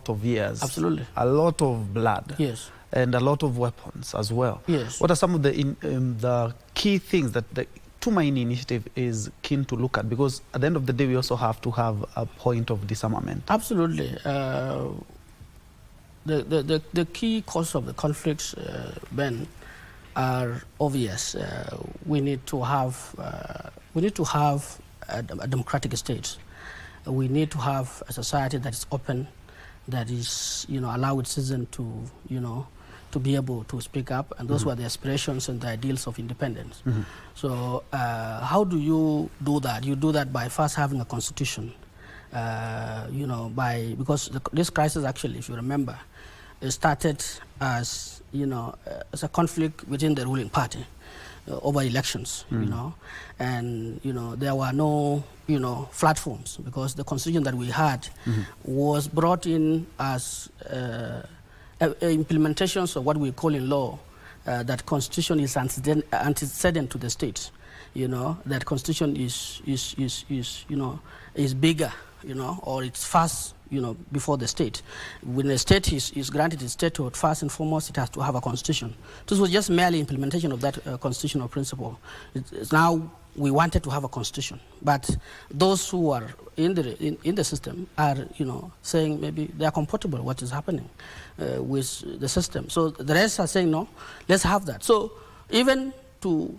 of years. Absolutely. A lot of blood. Yes. And a lot of weapons as well. Yes. What are some of the key things that the Tumaini initiative is keen to look at? Because at the end of the day, we also have to have a point of disarmament. Absolutely. The key cause of the conflicts, Ben, are obvious. We need to have a democratic state. We need to have a society that is open, that is, allow its citizens to be able to speak up, and those were the aspirations and the ideals of independence. So how do you do that? You do that by first having a constitution, because this crisis actually, if you remember, it started as, as a conflict within the ruling party. Over elections, and there were no platforms, because the constitution that we had was brought in as implementations of what we call in law that constitution is antecedent to the state. That constitution is bigger, or it's first, before the state. When a state is granted its statehood, first and foremost, it has to have a constitution. This was just merely implementation of that constitutional principle. Now we wanted to have a constitution, but those who are in the system are, saying maybe they are comfortable with what is happening with the system. So the rest are saying, no, let's have that. So even to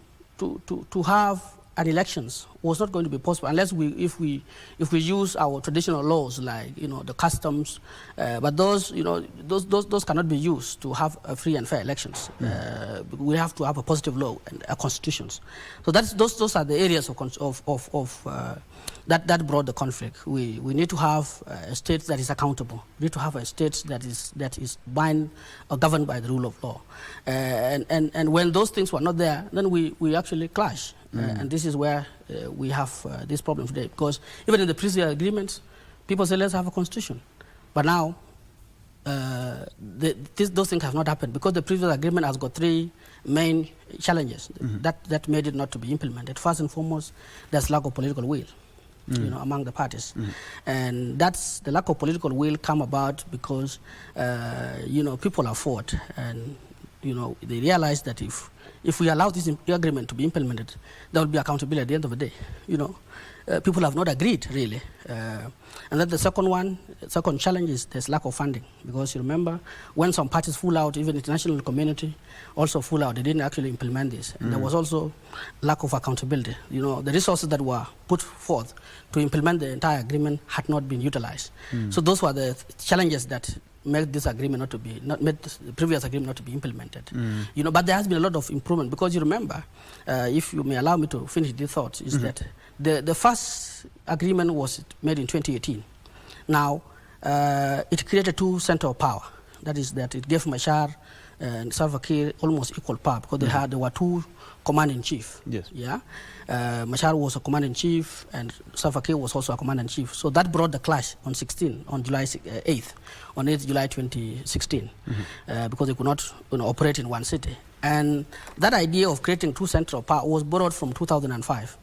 have an elections was not going to be possible unless if we use our traditional laws, like the customs, but those those cannot be used to have free and fair elections. We have to have a positive law and constitutions. So those are the areas that brought the conflict. We need to have a state that is accountable. We need to have a state that is bound or governed by the rule of law. And when those things were not there, then we actually clash. And this is where we have this problem today. Because even in the previous agreements, people say, let's have a constitution. But now, those things have not happened, because the previous agreement has got three main challenges that made it not to be implemented. First and foremost, there's lack of political will. you know, among the parties. And that's the lack of political will come about because, you know, people are fought, and, you know, they realize that if we allow this agreement to be implemented, there will be accountability at the end of the day, you know. People have not agreed, really. And then the second challenge is there's lack of funding. Because you remember, when some parties full out, even the international community also full out, they didn't actually implement this. And there was also lack of accountability. You know, the resources that were put forth to implement the entire agreement had not been utilized. So those were the challenges that made this agreement made the previous agreement not to be implemented. You know, but there has been a lot of improvement, because you remember, if you may allow me to finish these thoughts, is that the first agreement was made in 2018. Now, it created two centers of power. That is that it gave Machar and Salva Kiir almost equal power, because there were two command-in-chief. Yes. Yeah. Machar was a commander-in-chief, and Salva Kiir was also a commander-in-chief. So that brought the clash on July 8th, on 8th July 2016, because they could not, you know, operate in one city. And that idea of creating two centers of power was borrowed from 2005,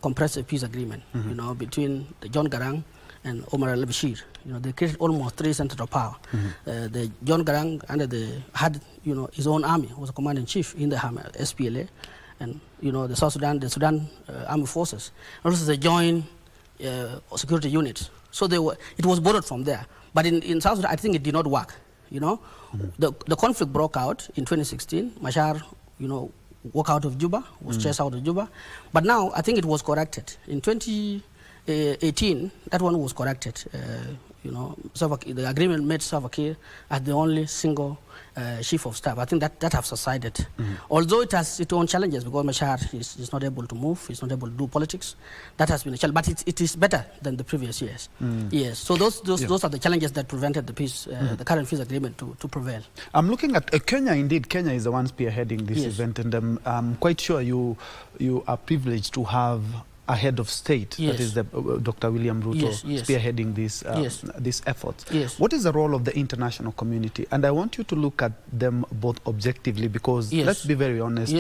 comprehensive peace agreement, you know, between the John Garang and Omar al-Bashir. You know, they created almost three centers of power. The John Garang had, you know, his own army, was a commander-in-chief in the SPLA, and, you know, the Sudan Army Forces. Also the joint security units. So it was borrowed from there. But in South Sudan, I think it did not work, you know. The conflict broke out in 2016. Machar, you know, walked out of Juba, was chased out of Juba. But now, I think it was corrected. In 2018, that one was corrected. You know, the agreement made Salva Kiir as the only single chief of staff. I think that has subsided. Although it has its own challenges, because Machar is not able to move, he's not able to do politics. That has been a challenge, but it is better than the previous years. Yes, so those are the challenges that prevented the peace, the current peace agreement to prevail. I'm looking at Kenya. Indeed, Kenya is the one spearheading this event, and I'm quite sure you are privileged to have a head of state, that is Dr. William Ruto, spearheading this effort. What is the role of the international community? And I want you to look at them both objectively, because let's be very honest,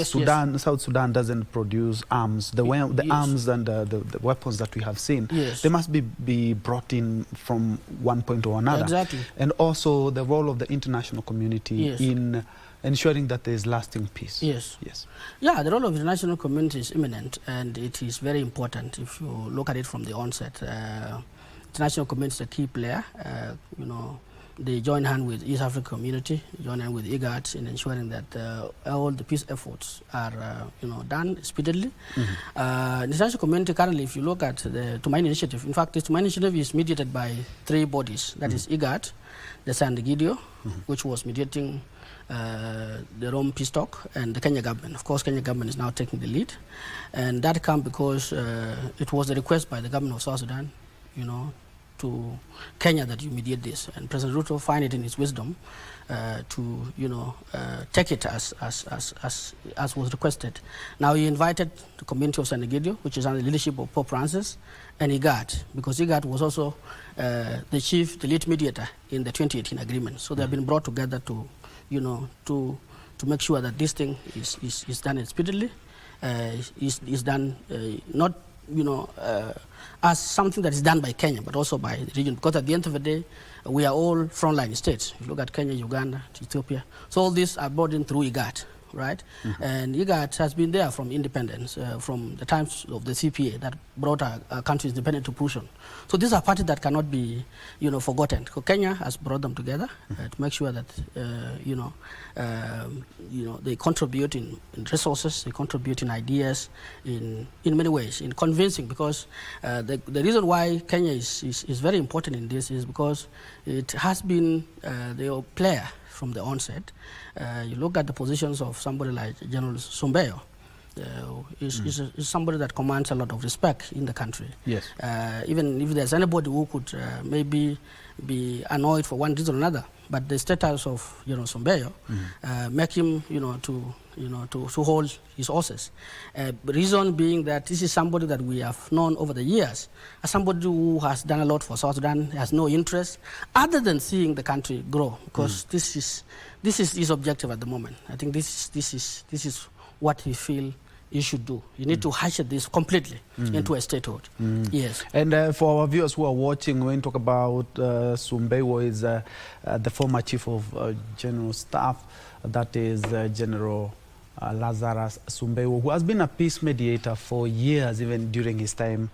South Sudan doesn't produce arms. The arms and the weapons that we have seen, they must be brought in from one point or another. Exactly. And also the role of the international community in ensuring that there is lasting peace. Yes. Yeah, the role of the international community is imminent, and it is very important if you look at it from the onset. International community is a key player. You know, they join hand with East African community, join hand with IGAD in ensuring that all the peace efforts are, you know, done speedily. The international community currently, if you look at the Tumaini initiative, in fact, the Tumaini initiative is mediated by three bodies. That is IGAD, the Sandigidio, which was mediating the Rome peace talk, and the Kenya government. Of course, Kenya government is now taking the lead, and that comes because it was a request by the government of South Sudan, you know, to Kenya that you mediate this, and President Ruto find it in his wisdom to, you know, take it as was requested. Now he invited the community of Sandigidio, which is under the leadership of Pope Francis, and IGAD, because IGAD was also the lead mediator in the 2018 agreement. So they have been brought together to, you know, to make sure that this thing is done speedily, is done not, you know, as something that is done by Kenya, but also by the region. Because at the end of the day, we are all frontline states. If you look at Kenya, Uganda, Ethiopia. So all these are brought in through IGAD, right? And IGAD has been there from independence, from the times of the CPA that brought our countries independent to fruition. So these are parties that cannot be, you know, forgotten. So Kenya has brought them together to make sure that, you know, they contribute in resources, they contribute in ideas, in many ways, in convincing. Because the reason why Kenya is very important in this is because it has been the player from the onset. You look at the positions of somebody like General Sombeyo, is somebody that commands a lot of respect in the country. Yes. Even if there's anybody who could maybe be annoyed for one reason or another, but the status of Sombeyo make him to hold his horses. Reason being that this is somebody that we have known over the years as somebody who has done a lot for South Sudan, has no interest other than seeing the country grow, because this is his objective at the moment. I think this is what he feels you should do. You need to usher this completely into a statehood. Yes. And for our viewers who are watching, when we talk about Sumbewo is the former chief of general staff, that is General Lazarus Sumbewo, who has been a peace mediator for years, even during his time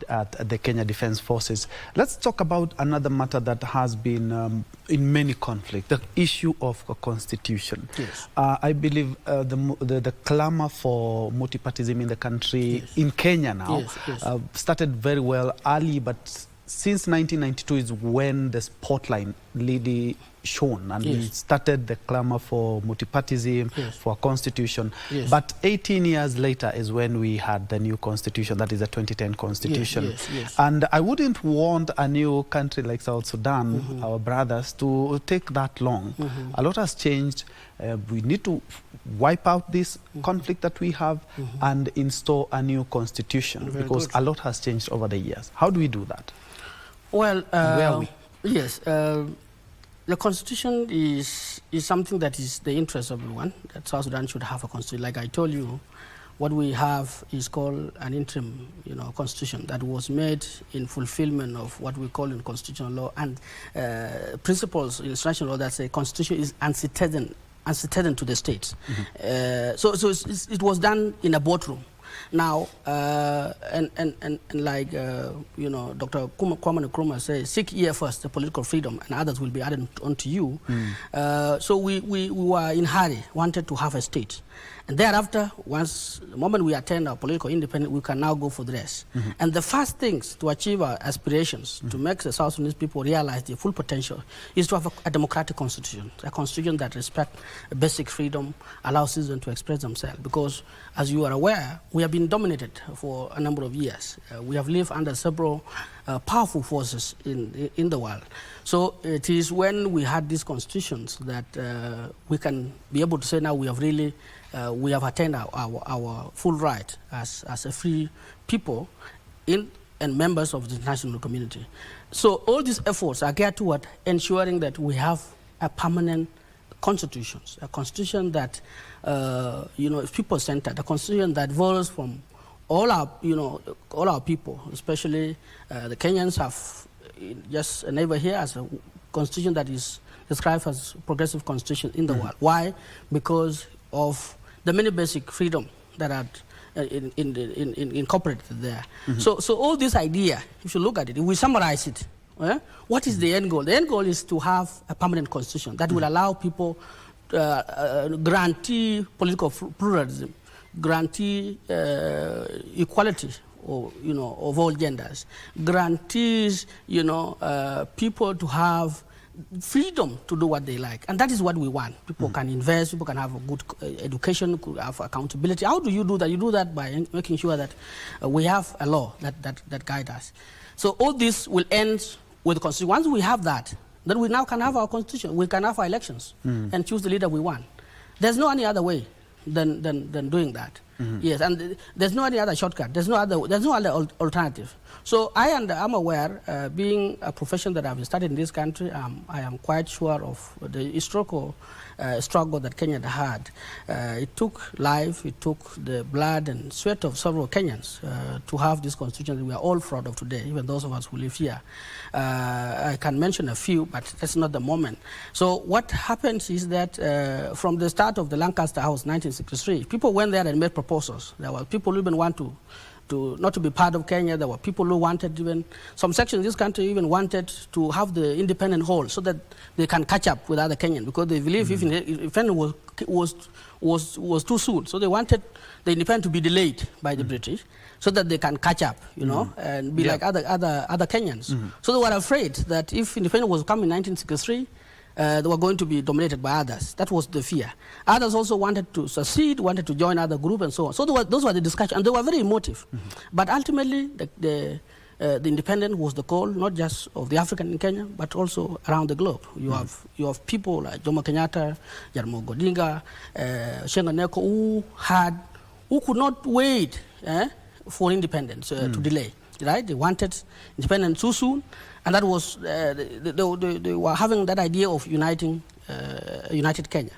at the Kenya Defence Forces. Let's talk about another matter that has been in many conflicts, the issue of a constitution. Yes. I believe the clamor for multipartyism in the country, in Kenya now, started very well early, but since 1992 is when the spotlight really shone, and we started the clamor for multipartyism, for a constitution. But 18 years later is when we had the new constitution, that is the 2010 constitution. And I wouldn't want a new country like South Sudan, our brothers, to take that long. A lot has changed. We need to wipe out this conflict that we have and install a new constitution, because a lot has changed over the years. How do we do that? Well, where are we? Yes, the constitution is something that is the interest of everyone, that South Sudan should have a constitution. Like I told you, what we have is called an interim, constitution that was made in fulfillment of what we call in constitutional law and principles in international law that say constitution is antecedent to the states. So it was done in a boardroom. Now, and like, Dr. Kwame Nkrumah says, seek ye first the political freedom and others will be added onto you. So we were in hurry, wanted to have a state. And thereafter, the moment we attain our political independence, we can now go for the rest. And the first things to achieve our aspirations, to make the South Sudanese people realize their full potential, is to have a democratic constitution, a constitution that respects basic freedom, allows citizens to express themselves. Because, as you are aware, we have been dominated for a number of years. We have lived under several powerful forces in the world. So it is when we had these constitutions that we can be able to say now we have really we have attained our full right as a free people and members of the international community. So all these efforts are geared toward ensuring that we have a permanent constitution, a constitution that is people-centered, a constitution that varies from all our people, especially the Kenyans have just a neighbor here as a constitution that is described as progressive constitution in the world. Why? Because of the many basic freedom that are incorporated there. So all this idea, if you look at it, if we summarize it, what is the end goal? The end goal is to have a permanent constitution that will allow people, guarantee political pluralism, guarantee equality of all genders, guarantees people to have freedom to do what they like, and that is what we want. People can invest, people can have a good education, could have accountability. How do you do that? You do that by making sure that we have a law that guides us. So all this will end with the constitution. Once we have that, then we now can have our constitution. We can have our elections and choose the leader we want. There's no any other way than doing that. Yes, and there's no any other shortcut. There's no other alternative. So I'm aware, being a profession that I've studied in this country, I am quite sure of the historical struggle that Kenya had. It took life, it took the blood and sweat of several Kenyans to have this constitution that we are all proud of today, even those of us who live here. I can mention a few, but that's not the moment. So what happens is that from the start of the Lancaster House, 1963, people went there and made proposals. There were people who even want to not to be part of Kenya. There were people who wanted, even some sections of this country even wanted to have the independent whole so that they can catch up with other Kenyans, because they believe if independence was too soon. So they wanted the independence to be delayed by the British so that they can catch up, and be like other Kenyans. So they were afraid that if independence was coming in 1963, they were going to be dominated by others. That was the fear. Others also wanted to secede, wanted to join other groups and so on. So those were the discussions, and they were very emotive. But ultimately, the independence was the call, not just of the African in Kenya, but also around the globe. You have people like Jomo Kenyatta, Jaramogi Odinga, Shenga Neko, who could not wait for independence to delay. Right? They wanted independence too soon, and that was they were having that idea of united Kenya.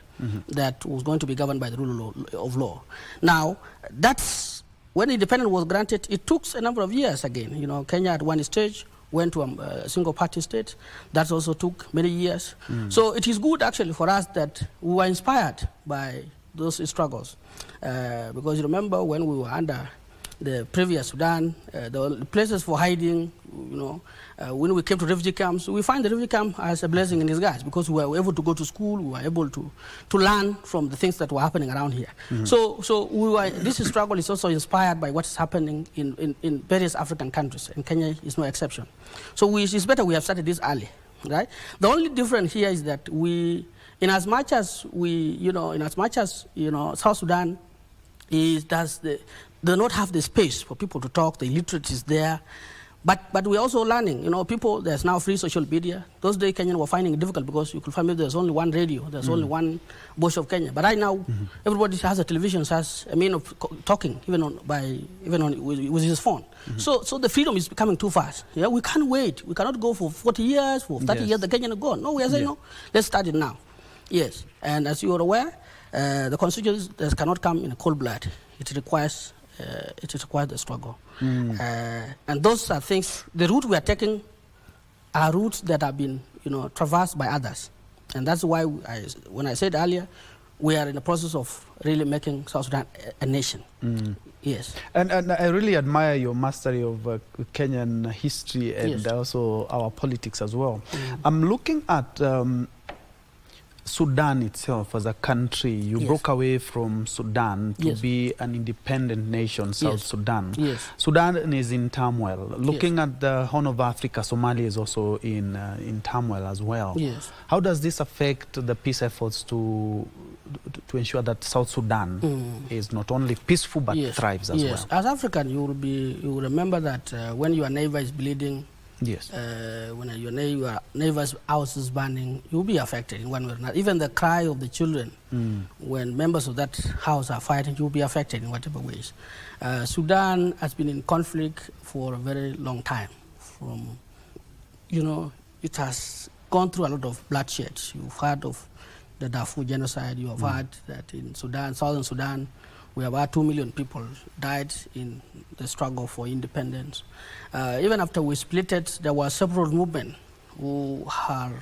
that was going to be governed by the rule of law. Now, that's when independence was granted. It took a number of years again. You know, Kenya at one stage went to a single-party state. That also took many years. So it is good, actually, for us that we were inspired by those struggles. Because you remember when we were under the previous Sudan, the places for hiding, you know, when we came to refugee camps, we find the refugee camp as a blessing in disguise because we were able to go to school, we were able to learn from the things that were happening around here. So this struggle is also inspired by what is happening in various African countries, and Kenya is no exception. So it's better we have started this early, right? The only difference here is that in as much as South Sudan does not have the space for people to talk, the illiterate is there, but we're also learning, you know, there's now free social media. Those days Kenyans were finding it difficult because you could find there's only one radio, there's only one voice of Kenya. But right now, everybody has a television, has a means of talking, even with his phone. So the freedom is becoming too fast. Yeah, we can't wait. We cannot go for 40 years, for 30 years, the Kenyan are gone. No, we are saying, no, let's start it now. Yes, and as you are aware, the constitution cannot come in a cold blood. It requires the struggle. And those are things, the route we are taking are routes that have been, you know, traversed by others. And that's why, when I said earlier, we are in the process of really making South Sudan a nation. Yes. And I really admire your mastery of Kenyan history and also our politics as well. I'm looking at Sudan itself as a country. You broke away from Sudan to be an independent nation, South Sudan. Sudan is in turmoil. Looking at the Horn of Africa, Somalia is also in turmoil as well. How does this affect the peace efforts to ensure that South Sudan is not only peaceful but thrives as well? As African, you will remember that when your neighbor is bleeding, when your neighbor's house is burning, you'll be affected in one way or another. Even the cry of the children, when members of that house are fighting, you'll be affected in whatever ways. Sudan has been in conflict for a very long time. It has gone through a lot of bloodshed. You've heard of the Darfur genocide. You have heard that in Sudan, southern Sudan, we have about 2 million people died in the struggle for independence. Even after we split it, there were several movements who are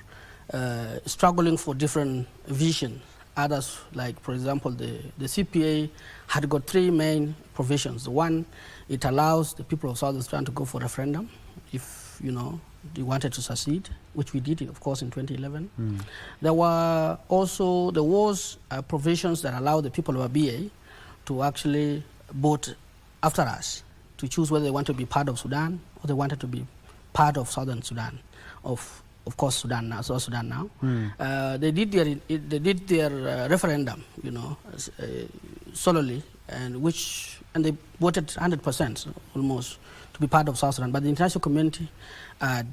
struggling for different visions. Others, like for example, the CPA had got 3 main provisions. One, it allows the people of Southern Sudan to go for referendum if, you know, they wanted to succeed, which we did, of course, in 2011. There was provisions that allow the people of ABA to actually vote after us, to choose whether they want to be part of Sudan or they wanted to be part of Southern Sudan, of course Sudan now, South Sudan now. They did their referendum, you know, solely, and they voted 100% almost to be part of South Sudan. But the international community had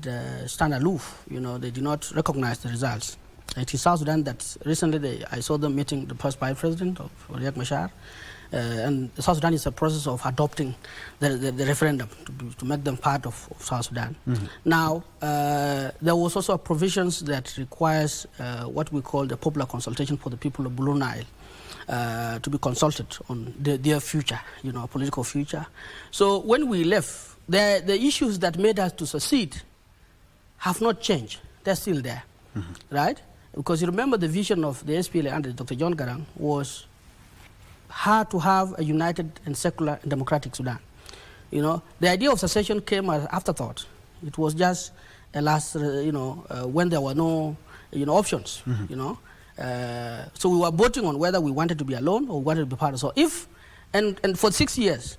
stand aloof. You know, they did not recognize the results. It is South Sudan that recently I saw them meeting the first vice president of Riek Machar. And South Sudan is a process of adopting the referendum to make them part of South Sudan. Now, there was also provisions that requires what we call the popular consultation for the people of Blue Nile to be consulted on their future, you know, political future. So when we left, the issues that made us to succeed have not changed. They're still there, right? Because you remember the vision of the SPLA under Dr. John Garang was how to have a united and secular and democratic Sudan. You know, the idea of secession came as afterthought. It was just a last, when there were no, options, So we were voting on whether we wanted to be alone or we wanted to be part of. So and for 6 years,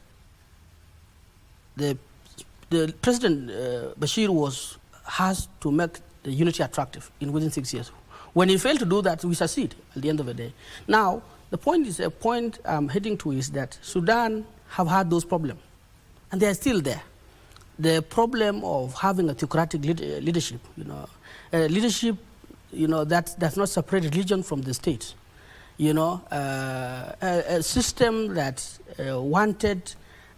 the President Bashir has to make the unity attractive within 6 years. When he failed to do that, we succeed at the end of the day. Now, the point I'm heading to is that Sudan have had those problems, and they are still there. The problem of having a theocratic leadership, leadership, that does not separate religion from the state. A system that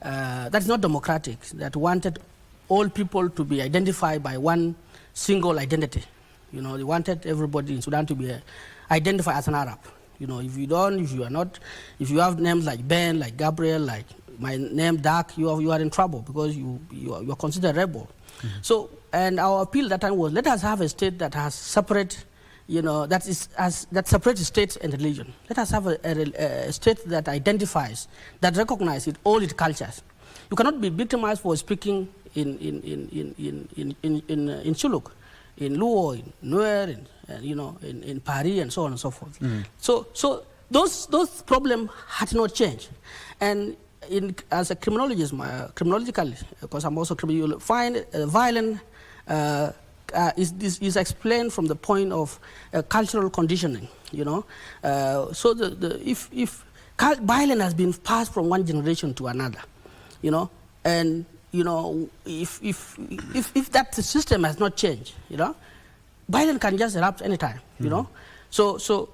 that's not democratic, that wanted all people to be identified by one single identity. They wanted everybody in Sudan to be identified as an Arab. You know, if you don't, if you are not, if you have names like Ben, like Gabriel, like my name Dak, you are in trouble because you are considered a rebel. So, and our appeal that time was, let us have a state that has separate, you know, that separates state and religion. Let us have a state that identifies, that recognizes all its cultures. You cannot be victimized for speaking in Chuluk, in Luo, in Njue, in Paris, and so on and so forth. So those problems had not changed. And as a criminologist, criminologically, because I'm also criminologist, you'll find violence is explained from the point of cultural conditioning. You know, so if violence has been passed from one generation to another, you know, and you know, if that system has not changed, you know, violence can just erupt anytime, you know. So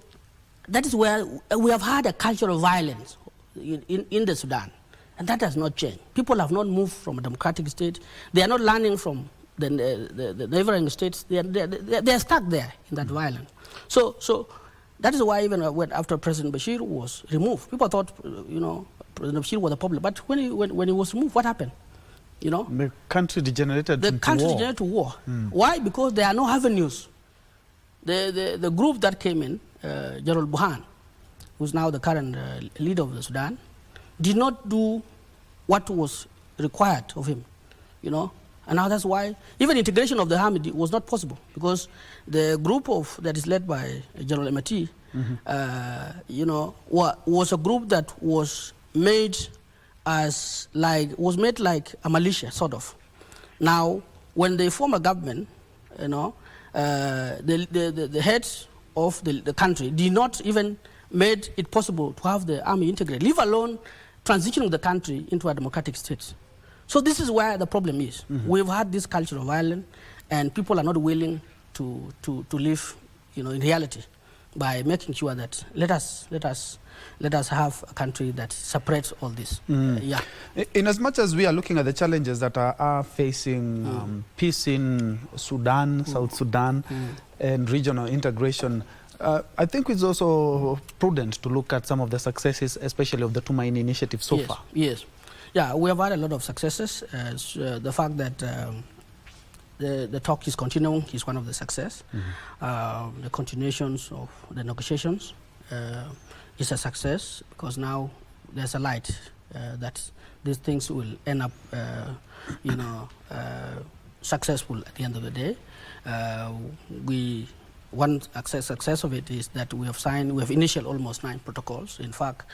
that is where we have had a culture of violence in the Sudan, and that has not changed. People have not moved from a democratic state. They are not learning from the neighboring states. They are stuck there in that violence. So that is why even after President Bashir was removed, people thought, you know, President Bashir was a problem. But when he was removed, what happened? You know, the country degenerated into war. Why? Because there are no avenues. The group that came in, General Burhan, who's now the current leader of the Sudan, did not do what was required of him, you know. And now that's why even integration of the army was not possible, because the group that is led by General Emeti, you know, was a group that was made like a militia, sort of. Now, when they form a government, you know, the heads of the country did not even made it possible to have the army integrated, leave alone transitioning the country into a democratic state. So this is where the problem is. We've had this culture of violence, and people are not willing to live, you know, in reality, by making sure that let us have a country that separates all this. In as much as we are looking at the challenges that are facing peace in Sudan, South Sudan, and regional integration, I think it's also prudent to look at some of the successes, especially of the Tumaini initiative so far. Yes. Yeah, we have had a lot of successes. The fact that the talk is continuing is one of the success. The continuations of the negotiations is a success, because now there's a light that these things will end up, you know, successful at the end of the day. One success of it is that we have initial almost 9 protocols. In fact,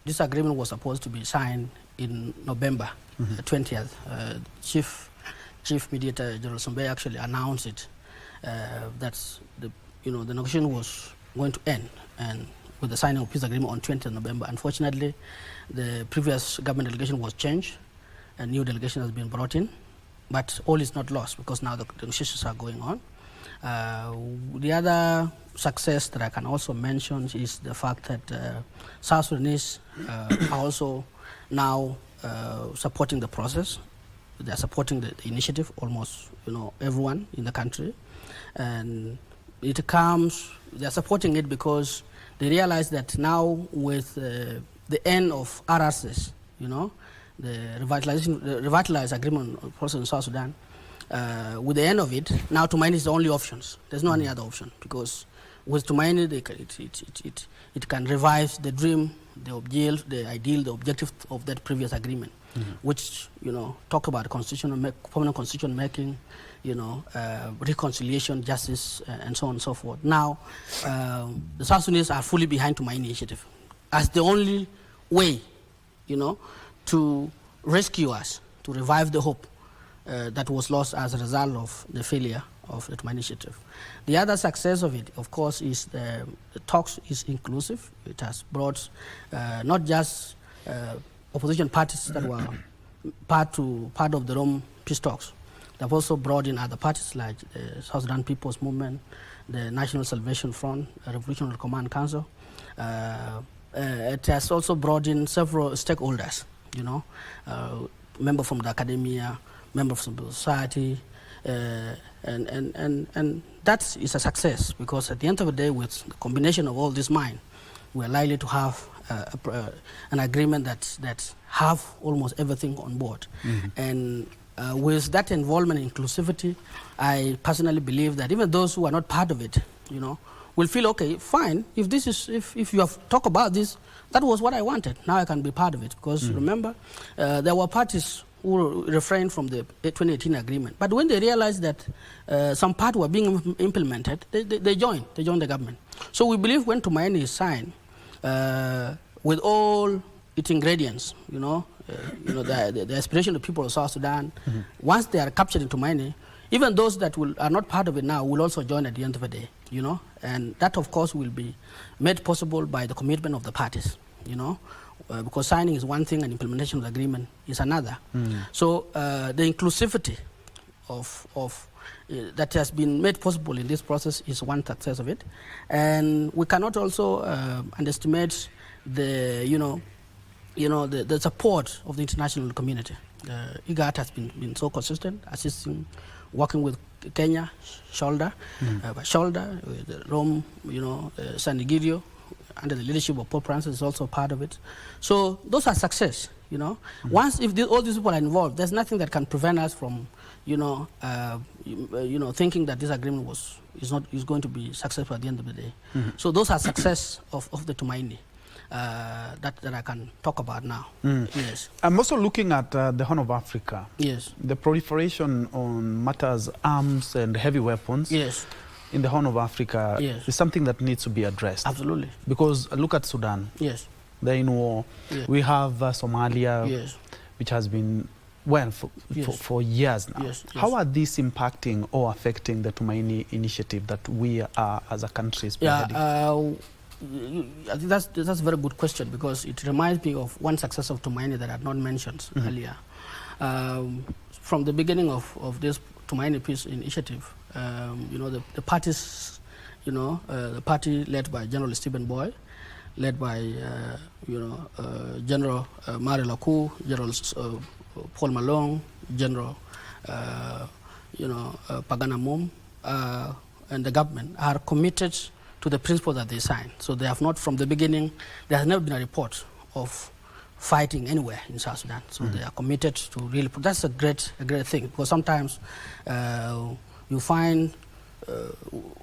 this agreement was supposed to be signed in November 20th. Chief Mediator General Sombe actually announced it, that the negotiation was going to end, and with the signing of peace agreement on 20th November. Unfortunately, the previous government delegation was changed, a new delegation has been brought in, but all is not lost, because now the negotiations are going on. The other success that I can also mention is the fact that South Sudanese are also now supporting the process. They are supporting the initiative, almost, you know, everyone in the country, and they are supporting it because they realize that now with the end of RRCs, you know, the revitalized agreement process in South Sudan, with the end of it, now Tumaini is the only options. There's no any other option, because with Tumaini, it can revive the dream, the ideal, the objective of that previous agreement, which, you know, talk about permanent constitution making, you know, reconciliation, justice, and so on and so forth. Now, the South Sudanese are fully behind Tumaini initiative as the only way, you know, to rescue us, to revive the hope that was lost as a result of the failure of the Tumaini initiative. The other success of it, of course, is the talks is inclusive. It has brought not just opposition parties that were part of the Rome peace talks. They've also brought in other parties like the South Sudan People's Movement, the National Salvation Front, Revolutionary Command Council. It has also brought in several stakeholders, you know, members from the academia, members from the society, And that is a success, because at the end of the day, with the combination of all this mine, we're likely to have an agreement that have almost everything on board. And with that involvement and inclusivity, I personally believe that even those who are not part of it, will feel, okay, fine, if you have talked about this, that was what I wanted, now I can be part of it. Because remember, there were parties who refrained from the 2018 agreement. But when they realized that some parts were being implemented, they joined the government. So we believe when Tumaini is signed, with all its ingredients, the aspiration of the people of South Sudan, once they are captured in Tumaini, even those that are not part of it now will also join at the end of the day, and that of course will be made possible by the commitment of the parties, because signing is one thing and implementation of the agreement is another. So the inclusivity of that has been made possible in this process is one success of it, and we cannot also underestimate the the support of the international community. IGAD has been so consistent, assisting, working with Kenya shoulder by shoulder, with Rome, San Nigeria, under the leadership of Pope Francis is also part of it. So those are success, Once all these people are involved, there's nothing that can prevent us from, thinking that this agreement is going to be successful at the end of the day. So those are success of the Tumaini. That I can talk about now. Yes. I'm also looking at the Horn of Africa. Yes. The proliferation on matters arms and heavy weapons. Yes. In the Horn of Africa, yes, is something that needs to be addressed. Absolutely. Because look at Sudan. Yes. They're in war. Yes. We have Somalia, yes, which has been for years now. Yes. How are these impacting or affecting the Tumaini initiative that we are as a country spearheading? I think that's a very good question, because it reminds me of one success of Tumaini that I had not mentioned earlier. From the beginning of this Tumaini Peace Initiative, the parties, the party led by General Stephen Boy, led by General Mari Lakou, General Paul Malong, General Pagana Mum, and the government are committed to the principle that they signed. So they have not, from the beginning, there has never been a report of fighting anywhere in South Sudan. So they are committed to really, that's a great thing, because sometimes you find,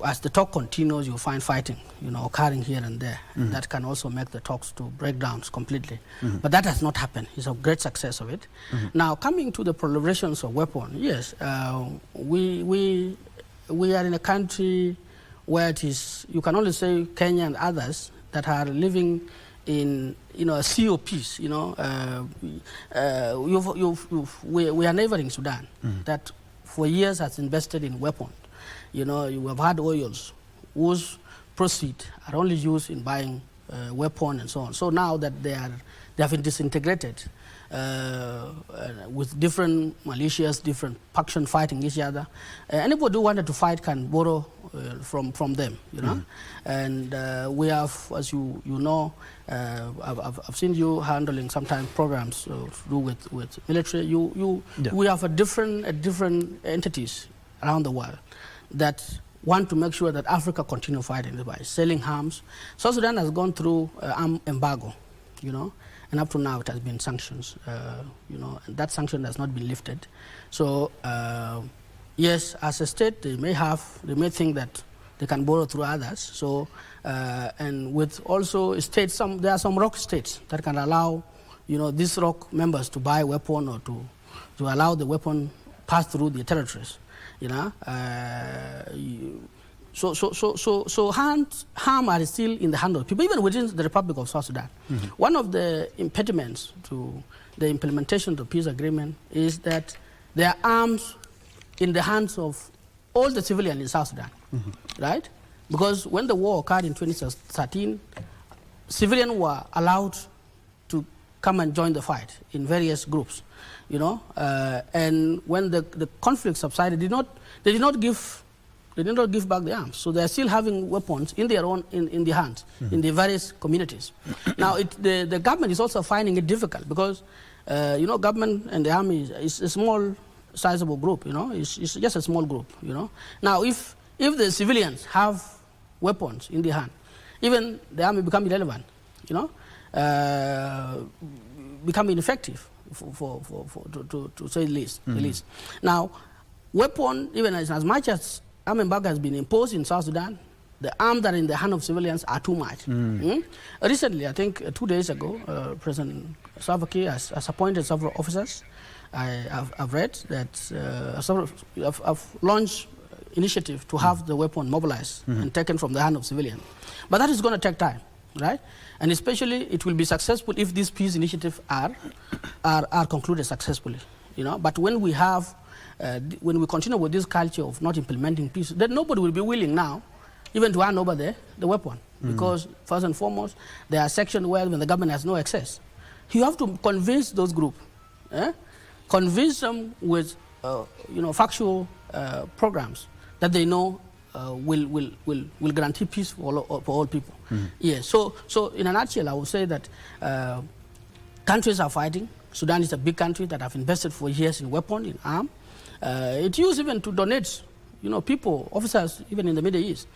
as the talk continues, you find fighting, occurring here and there. And that can also make the talks to break down completely. But that has not happened. It's a great success of it. Now, coming to the proliferations of weapons, yes, we are in a country where it is, you can only say Kenya and others that are living in, a sea of peace. We are neighboring Sudan that for years has invested in weapons. You have had oils whose proceeds are only used in buying weapons and so on. So now that they have been disintegrated with different militias, different factions fighting each other, anybody who wanted to fight can borrow from them, And we have, as you know, I've seen you handling sometimes programs to do with military. We have different entities around the world that want to make sure that Africa continue fighting by selling arms. South Sudan has gone through arm embargo, and up to now it has been sanctions, and that sanction has not been lifted. So yes, as a state, they may think that they can borrow through others. So and with also states, there are some rock states that can allow, these rock members to buy weapon or to allow the weapon pass through the territories. So harm are still in the hand of people, even within the Republic of South Sudan. One of the impediments to the implementation of the peace agreement is that there are arms in the hands of all the civilians in South Sudan, right? Because when the war occurred in 2013, civilians were allowed to come and join the fight in various groups, and when the conflict subsided, they did not give back the arms. So they are still having weapons in their own in their hands in the various communities. Now the government is also finding it difficult because government and the army is a small sizable group, you know. It's just a small group, you know. Now, if the civilians have weapons in their hand, even the army become irrelevant, you know, become ineffective to say the least. Now, weapon, even as much as arm embargo has been imposed in South Sudan, the arms that are in the hand of civilians are too much. Recently, I think 2 days ago, President Salva Kiir has appointed several officers. I've read that I've launched initiative to have the weapon mobilized and taken from the hand of civilians. But that is going to take time, right? And especially it will be successful if these peace initiatives are concluded successfully, you know. But when we have, when we continue with this culture of not implementing peace, then nobody will be willing now even to hand over the weapon, because first and foremost, there are sections where when the government has no access. You have to convince those groups, convince them with you know, factual programs that they know will guarantee peace for all people. Yeah. So in a nutshell, I would say that countries are fighting. Sudan is a big country that have invested for years in weapon, in arm. It used even to donate, you know, people, officers, even in the Middle East,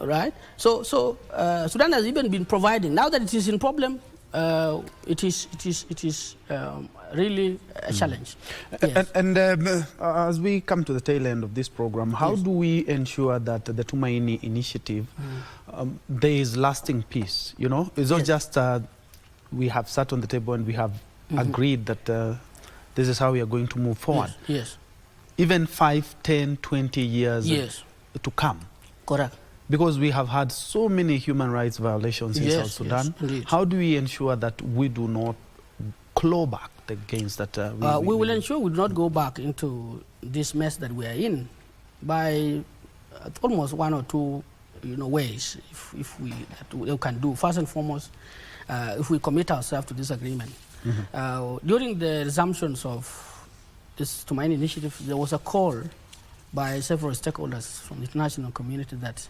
right? So Sudan has even been providing. Now that it is in problem, it is really a challenge. Yes. And as we come to the tail end of this program, how do we ensure that the Tumaini initiative, there is lasting peace? You know, it's not just we have sat on the table and we have agreed that this is how we are going to move forward. Yes. Even 5, 10, 20 years to come. Correct. Because we have had so many human rights violations in South Sudan. How do we ensure that we do not claw back the gains that we will ensure we do not go back into this mess that we are in by almost one or two, you know, ways if we can do. First and foremost, if we commit ourselves to this agreement. During the resumptions of this Tumaini initiative, there was a call by several stakeholders from the international community that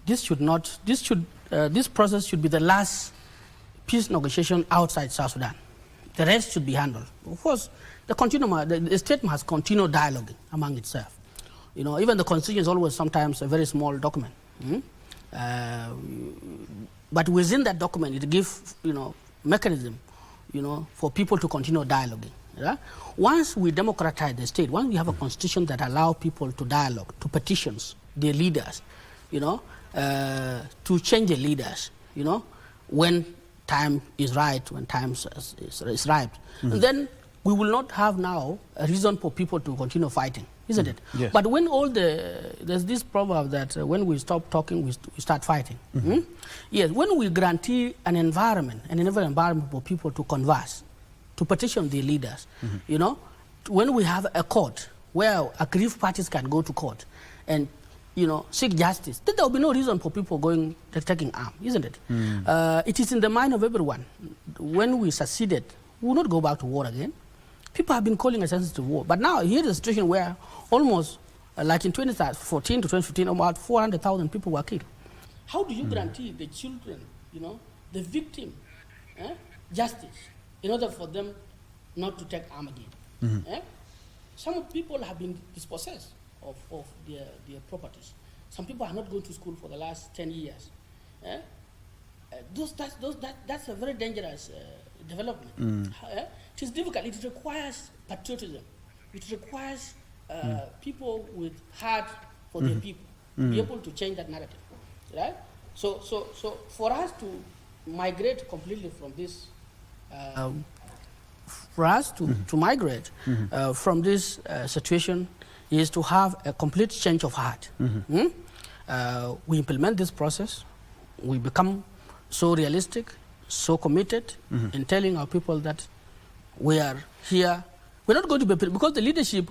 this process should be the last peace negotiation outside South Sudan. The rest should be handled. Of course, the state must continue dialoguing among itself. You know, even the constitution is always sometimes a very small document. But within that document, it gives, you know, mechanism, you know, for people to continue dialoguing. Yeah? Once we democratize the state, once we have a constitution that allows people to dialogue, to petitions their leaders, you know, to change the leaders, you know, when time is right, when time is right, and then we will not have now a reason for people to continue fighting, isn't it? Yes. But when there's this proverb that when we stop talking, we start fighting. Yes, when we guarantee an environment for people to converse, to petition their leaders, you know, when we have a court where aggrieved parties can go to court and, you know, seek justice, then there will be no reason for people taking arms, isn't it? It is in the mind of everyone. When we succeeded, we will not go back to war again. People have been calling attention to war. But now here is a situation where almost, like in 2014 to 2015, about 400,000 people were killed. How do you guarantee the children, you know, the victim, justice, in order for them not to take arm again? Some people have been dispossessed of their properties. Some people are not going to school for the last 10 years. That's a very dangerous development. It is difficult. It requires patriotism. It requires people with heart for their people to be able to change that narrative, right? So for us to migrate completely from this, from this situation, is to have a complete change of heart. We implement this process. We become so realistic, so committed in telling our people that we are here. We're not going to be, because the leadership,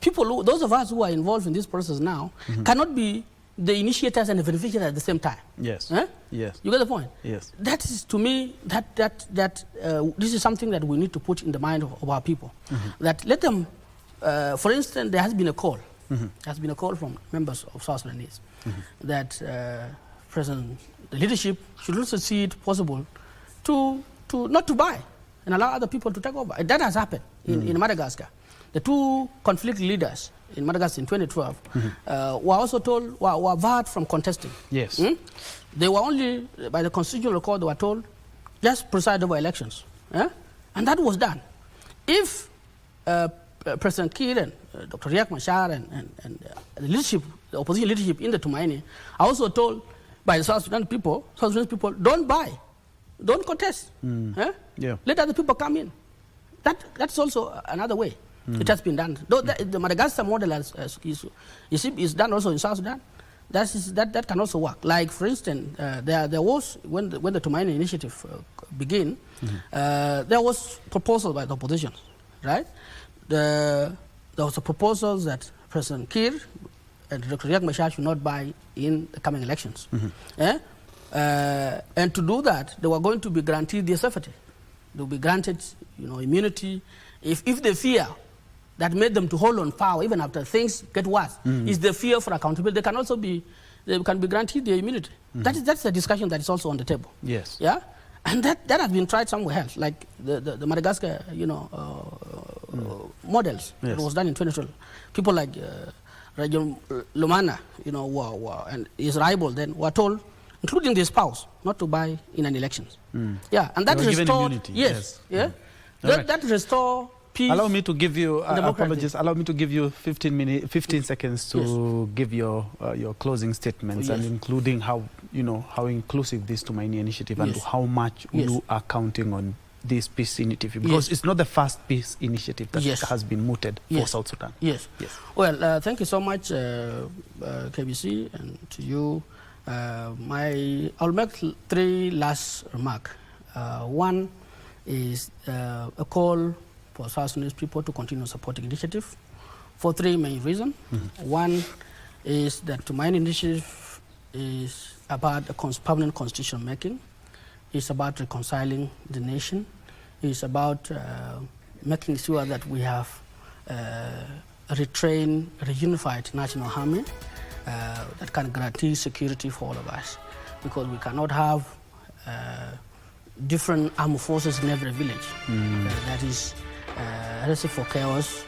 people, those of us who are involved in this process now, cannot be the initiators and the beneficiaries at the same time. Yes. Yes. You get the point? Yes. That is, to me, this is something that we need to put in the mind of our people. That let them, for instance, there has been a call. There has been a call from members of South Sudanese that the leadership should also see it possible to not to buy and allow other people to take over. That has happened in Madagascar. the two conflict leaders in Madagascar in 2012 were also told, were barred from contesting. Yes. They were only, by the constitutional court, they were told, just preside over elections. And that was done. If President Kiir and Dr. Riek Machar and the leadership, the opposition leadership in the Tumaini are also told by the South Sudan people, don't buy, don't contest. Let other people come in. That's also another way. It has been done. Though the Madagascar model is done also in South Sudan. That can also work. Like, for instance, there was, when the Tumaini initiative began, there was proposal by the opposition, right? There was a proposal that President Kiir and Dr. Riek Machar should not buy in the coming elections. And to do that, they were going to be granted their safety. They will be granted, immunity. If they fear that made them to hold on power even after things get worse, is the fear for accountability. They can be granted their immunity. That's the discussion that is also on the table. Yes. Yeah, and that has been tried somewhere else, like the Madagascar, models. Yes. It was done in 2012. People like Rajon Lumana, and his rival then were told, including their spouse, not to buy in an elections. Yeah, and that restored. Yes. Yeah. That restore peace. Allow me to give you apologies. Allow me to give you 15 seconds to give your closing statements, and including how inclusive this Tumaini initiative and how much you are counting on this peace initiative, because it's not the first peace initiative that has been mooted for South Sudan. Yes. Well, thank you so much, KBC, and to you. I'll make 3 last remarks. One is a call for South Sudanese people to continue supporting initiative for 3 main reasons. One is that Tumaini initiative is about a permanent constitution making. It's about reconciling the nation. It's about making sure that we have a retrained, reunified national army that can guarantee security for all of us. Because we cannot have different armed forces in every village. That is a recipe for chaos,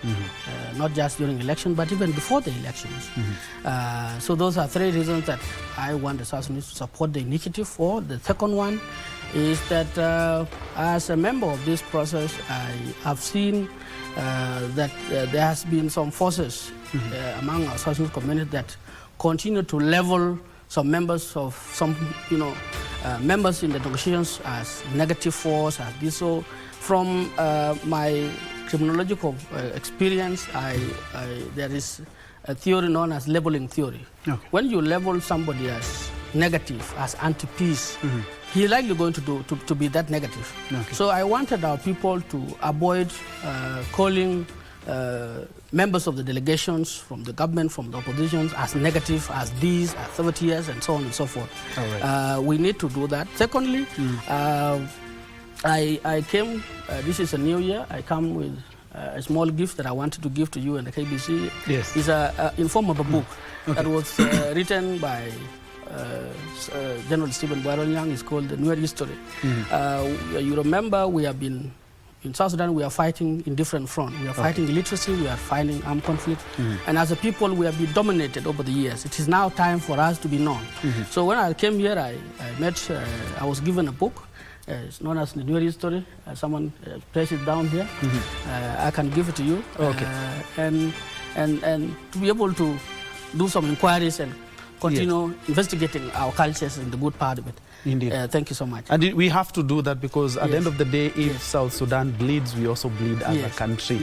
not just during election, but even before the elections. So those are 3 reasons that I want the South Sudanese to support the initiative for. The second one is that as a member of this process, I have seen that there has been some forces among our South Sudanese community that continue to level some members of members in the negotiations as negative force, as this. So from my criminological experience, there is a theory known as labeling theory. When you label somebody as negative, as anti-peace, he's likely going to be that negative. So I wanted our people to avoid calling members of the delegations from the government, from the opposition, as negative, as these, as 30 years, and so on and so forth. We need to do that. Secondly, I came, this is a new year, I come with a small gift that I wanted to give to you and the KBC. It's in form of a book that was written by General Stephen Baronyang. It's called the Njue History. You remember we have been, in South Sudan, we are fighting in different fronts. We are fighting illiteracy, we are fighting armed conflict. And as a people, we have been dominated over the years. It is now time for us to be known. So when I came here, I was given a book. It's known as the Njue History. Someone placed it down here. I can give it to you. And to be able to do some inquiries and continue investigating our cultures and the good part of it. Indeed. Thank you so much. And we have to do that because at the end of the day, if South Sudan bleeds, we also bleed as a country.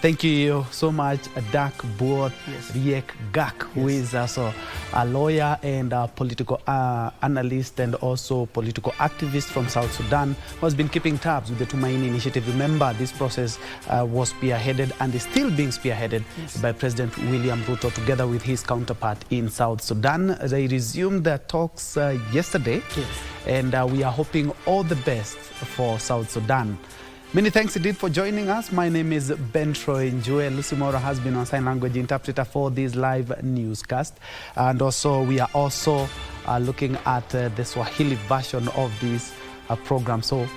Thank you so much, Dak Buot Riek Gak, who is also a lawyer and a political analyst and also political activist from South Sudan, who has been keeping tabs with the Tumaini initiative. Remember, this process was spearheaded and is still being spearheaded by President William Ruto together with his counterpart in South Sudan. They resumed their talks yesterday. And we are hoping all the best for South Sudan. Many thanks indeed for joining us. My name is Ben Troy Njue. Lucy Mora has been on sign language interpreter for this live newscast. And also, we are also looking at the Swahili version of this program. So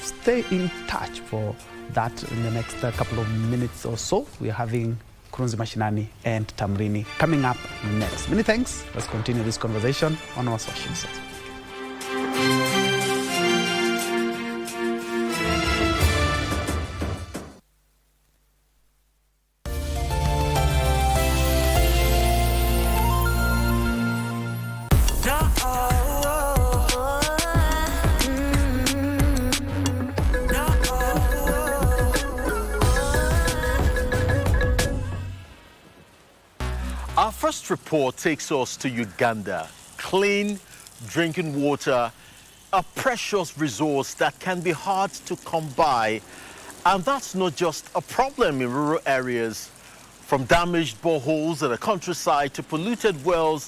stay in touch for that in the next couple of minutes or so. We're having Kurunzi Mashinani and Tamrini coming up next. Many thanks. Let's continue this conversation on our socials. Our first report takes us to Uganda. Clean drinking water, a precious resource that can be hard to come by. And that's not just a problem in rural areas. From damaged boreholes in the countryside to polluted wells